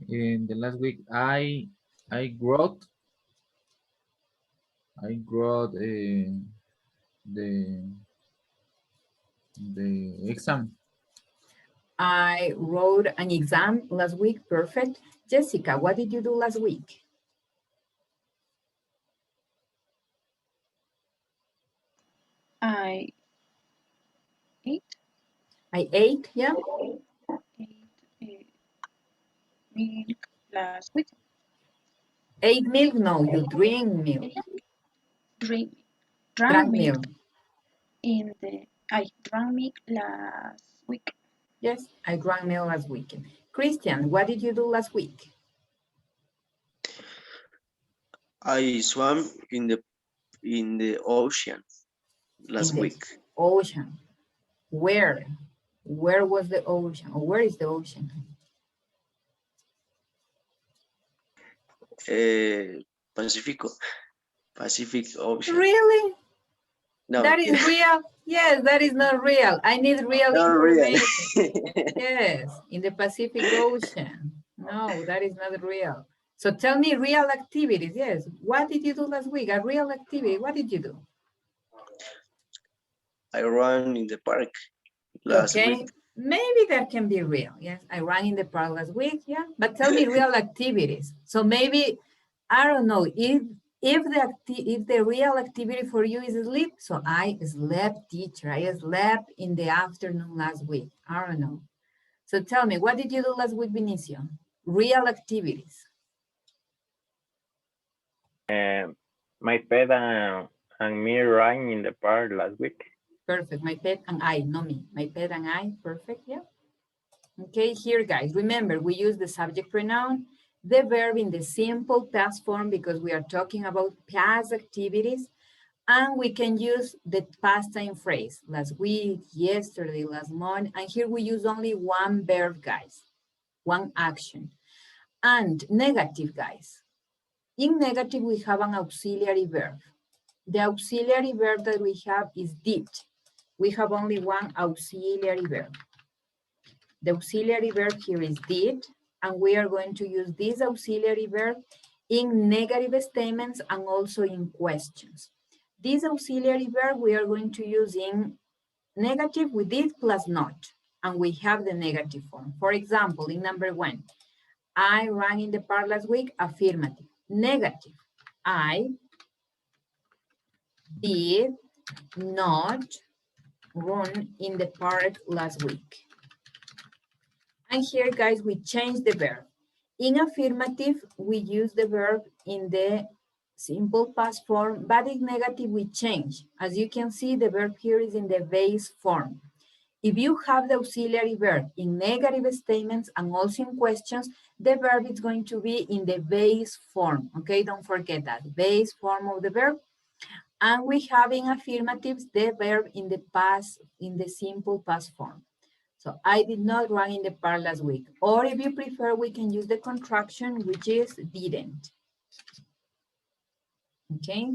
In the last week, I wrote the exam. I wrote an exam last week. Perfect. Jessica, what did you do last week? I ate. I ate, yeah. Milk last week. Ate milk? No, you drink milk. Drank milk. I drank milk last week. Yes, I drank milk last weekend. Christian, what did you do last week? I swam in the ocean last week. Ocean. Where? Where was the ocean? Or where is the ocean? Pacific Ocean. Really? No, that is real? Yes, that is not real. I need real not information. real. Yes, in the Pacific Ocean. No, that is not real. So tell me real activities. Yes. What did you do last week? A real activity. What did you do? I ran in the park last week. Maybe that can be real. Yes, I ran in the park last week. Yeah, but tell me real activities. So maybe, I don't know, if the real activity for you is sleep, so I slept, teacher. I slept in the afternoon last week. I don't know. So tell me, what did you do last week, Vinicio? Real activities. My pet and me ran in the park last week. Perfect. My pet and I, not me. My pet and I. Perfect. Yeah. Okay, here, guys. Remember, we use the subject pronoun, the verb in the simple past form because we are talking about past activities, and we can use the past time phrase, last week, yesterday, last month, and here we use only one verb, guys, one action. And negative, guys. In negative, we have an auxiliary verb. The auxiliary verb that we have is did. We have only one auxiliary verb. The auxiliary verb here is did, and we are going to use this auxiliary verb in negative statements and also in questions. This auxiliary verb we are going to use in negative with did plus not, and we have the negative form. For example, in number 1, I ran in the park last week, affirmative. Negative, I did not run in the park last week. And here, guys, we change the verb. In affirmative, we use the verb in the simple past form, but in negative, we change. As you can see, the verb here is in the base form. If you have the auxiliary verb in negative statements and also in questions, the verb is going to be in the base form, okay? Don't forget that, base form of the verb. And we have in affirmatives the verb in the past, in the simple past form. So I did not run in the park last week. Or if you prefer, we can use the contraction, which is didn't. Okay?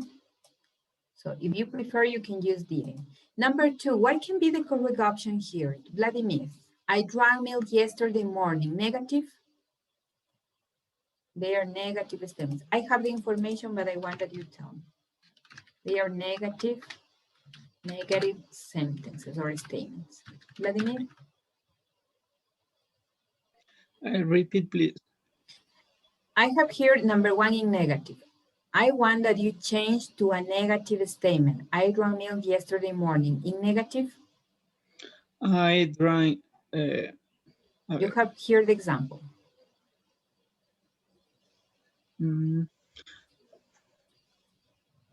So if you prefer, you can use didn't. Number 2, what can be the correct option here? Vladimir, I drank milk yesterday morning. Negative? They are negative statements. I have the information, but I want that you tell me. They are negative sentences or statements. Vladimir? Repeat, please. I have here number 1 in negative. I want that you change to a negative statement. I drank milk yesterday morning. In negative? I drank. You have here the example.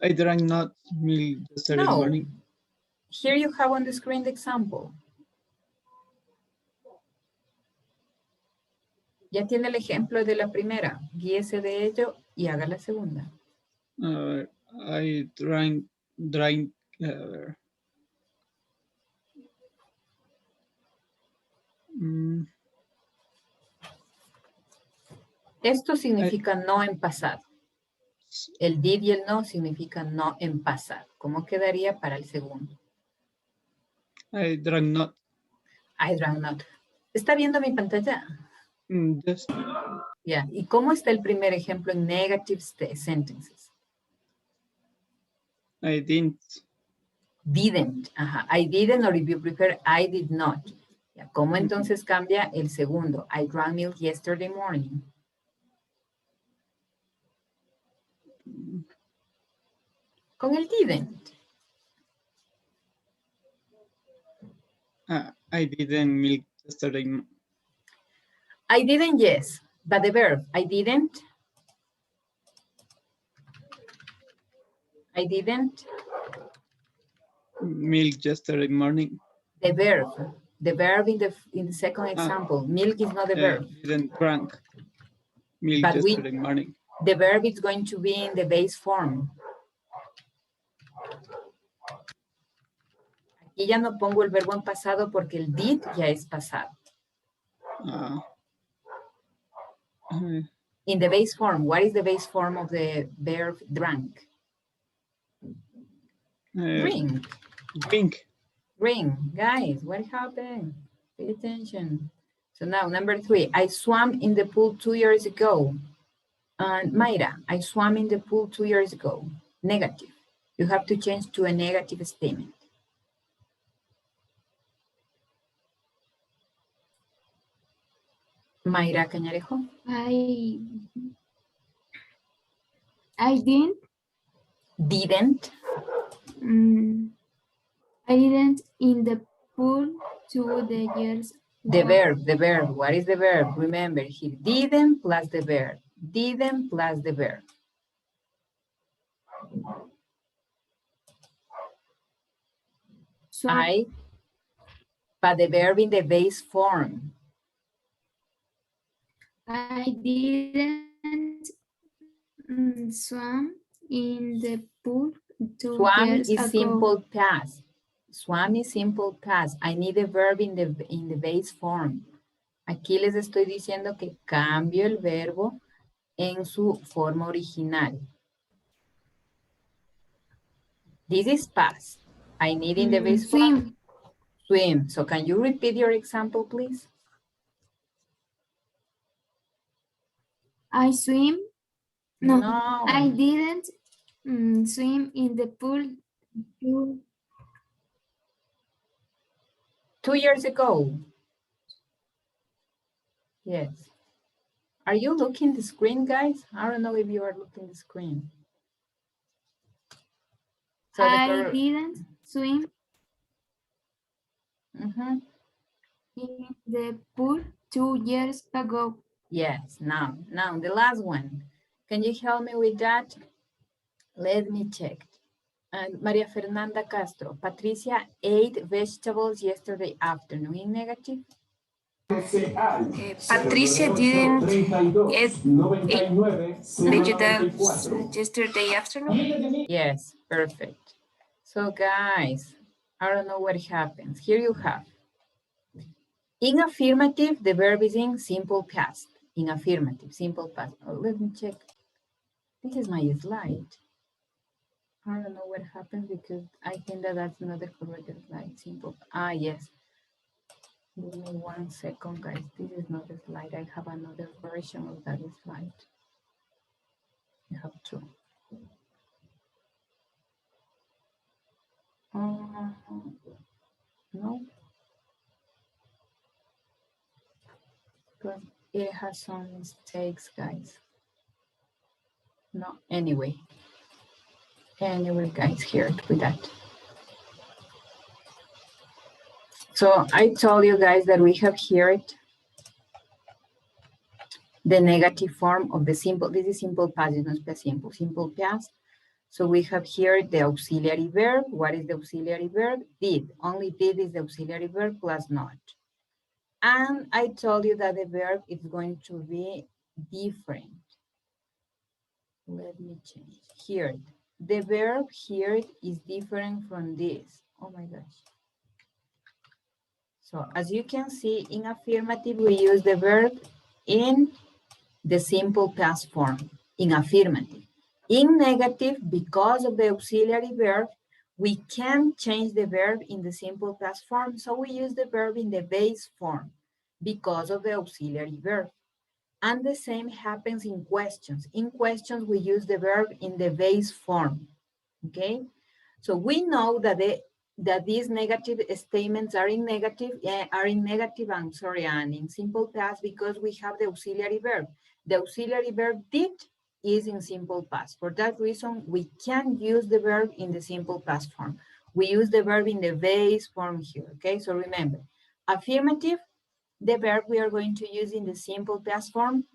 I drank not milk yesterday morning. here you have on the screen the example. Ya tiene el ejemplo de la primera. Guíese de ello y haga la segunda. I drank Esto significa no en pasado. El did y el no significa no en pasado. ¿Cómo quedaría para el segundo? I drank not. I drank not. ¿Está viendo mi pantalla? Yes. Yeah. ¿Y cómo está el primer ejemplo en negative sentences? I didn't. Didn't. Ajá. I didn't, or if you prefer, I did not. Yeah. ¿Cómo entonces cambia el segundo? I drank milk yesterday morning. Con el didn't. I didn't milk yesterday. I didn't, yes. But the verb, I didn't. I didn't. Milk yesterday morning. The verb in the second example. Milk is not the verb. Didn't drink milk But yesterday morning. The verb is going to be in the base form. Aquí ya no pongo el verbo en pasado porque el did ya es pasado. In the base form, what is the base form of the verb drank? Drink. Drink. Drink. Guys, what happened? Pay attention. So now, number 3, I swam in the pool 2 years ago. And Mayra, I swam in the pool 2 years ago. Negative. You have to change to a negative statement. Mayra Cañarejo. I didn't. Didn't. I didn't in the pool 2 years. The verb. What is the verb? Remember, he didn't plus the verb. Didn't plus the verb. So, but the verb in the base form. I didn't swim in the pool 2 Swam years is ago. simple past. Swam is simple past. I need a verb in the base form. Aquí les estoy diciendo que cambio el verbo en su forma original. This is past. I need in the base form. Swim. So can you repeat your example, please? I swim. No, No. I didn't swim in the pool 2 years ago. Yes. Are you looking the screen, guys? I don't know if you are looking the screen. So I didn't swim in the pool 2 years ago. Yes, now the last one. Can you help me with that? Let me check. And Maria Fernanda Castro. Patricia ate vegetables yesterday afternoon. In negative? Patricia didn't eat vegetables yesterday afternoon. Yes, perfect. So guys, I don't know what happens. Here you have. In affirmative, the verb is in simple past. In affirmative, simple past. Oh, let me check. This is my slide. I don't know what happened because I think that's not the correct slide. Simple. Yes. Give me 1 second, guys. This is not the slide. I have another version of that slide. I have two. No. But it has some mistakes, guys. No, anyway, guys, here with that. So I told you guys that we have here the negative form of the simple. This is simple past, it's not simple past. So we have here the auxiliary verb. What is the auxiliary verb? Did. Only did is the auxiliary verb plus not. And I told you that the verb is going to be different. Let me change here. The verb here is different from this. Oh my gosh. So as you can see, in affirmative, we use the verb in the simple past form, in affirmative. In negative, because of the auxiliary verb, we can change the verb in the simple past form. So we use the verb in the base form because of the auxiliary verb. And the same happens in questions. In questions, we use the verb in the base form, okay? So we know that these negative statements are in negative, and in simple past because we have the auxiliary verb. The auxiliary verb did is in simple past. For that reason, we can use the verb in the simple past form. We use the verb in the base form here, okay? So remember, affirmative, the verb we are going to use in the simple past form.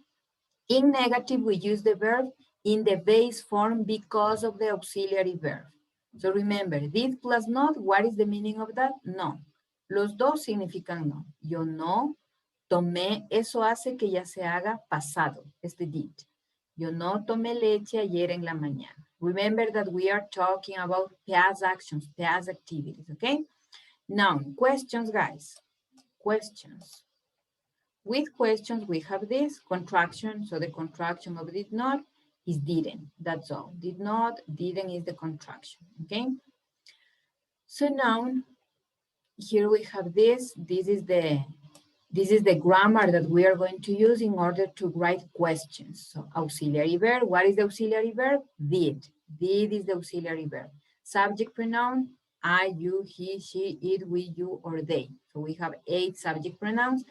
In negative, we use the verb in the base form because of the auxiliary verb. So remember, did plus not, what is the meaning of that? No. Los dos significan no. Yo no tomé, eso hace que ya se haga pasado, este did. Yo no tomé leche ayer en la mañana. Remember that we are talking about past actions, past activities, okay? Now, questions, guys. Questions. With questions, we have this contraction. So the contraction of did not is didn't. That's all. Did not, didn't is the contraction, okay? So now, here we have this. This is the grammar that we are going to use in order to write questions. So auxiliary verb, what is the auxiliary verb? Did. Did is the auxiliary verb. Subject pronoun, I, you, he, she, it, we, you, or they. So we have 8 subject pronouns.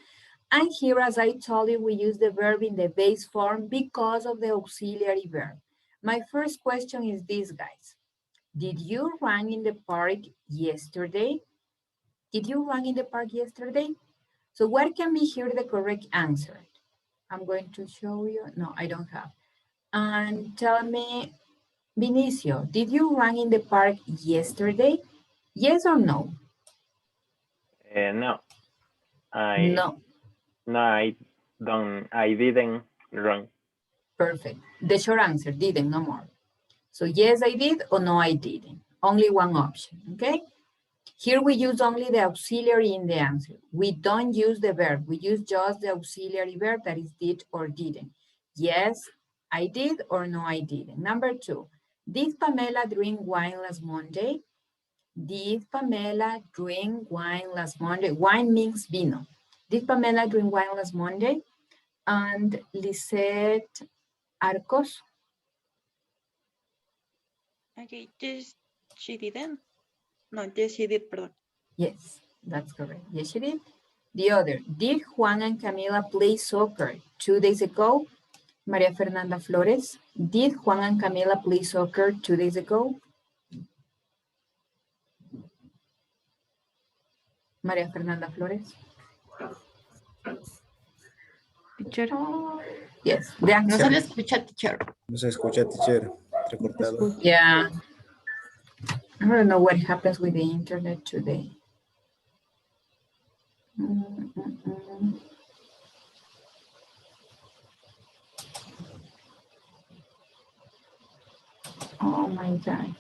And here, as I told you, we use the verb in the base form because of the auxiliary verb. My first question is this, guys. Did you run in the park yesterday? Did you run in the park yesterday? So what can be here the correct answer? I'm going to show you. No, I don't have. And tell me, Vinicio, did you run in the park yesterday? Yes or no? No. No. I didn't run. Perfect. The short answer, didn't, no more. So yes, I did, or no, I didn't. Only one option, okay? Here we use only the auxiliary in the answer. We don't use the verb. We use just the auxiliary verb that is did or didn't. Yes, I did, or no, I didn't. Number 2, did Pamela drink wine last Monday? Did Pamela drink wine last Monday? Wine means vino. Did Pamela drink wine last Monday? And Lisette Arcos? Okay, yes, she didn't. No, yes, she did, perdón. Yes, that's correct. Yes, she did. The other, did Juan and Camila play soccer 2 days ago? Maria Fernanda Flores. Did Juan and Camila play soccer 2 days ago? Maria Fernanda Flores. Teacher. Yes, the answer. No se le escucha, teacher. No se escucha, teacher. Recortado. Yeah. I don't know what happens with the internet today. Oh my God.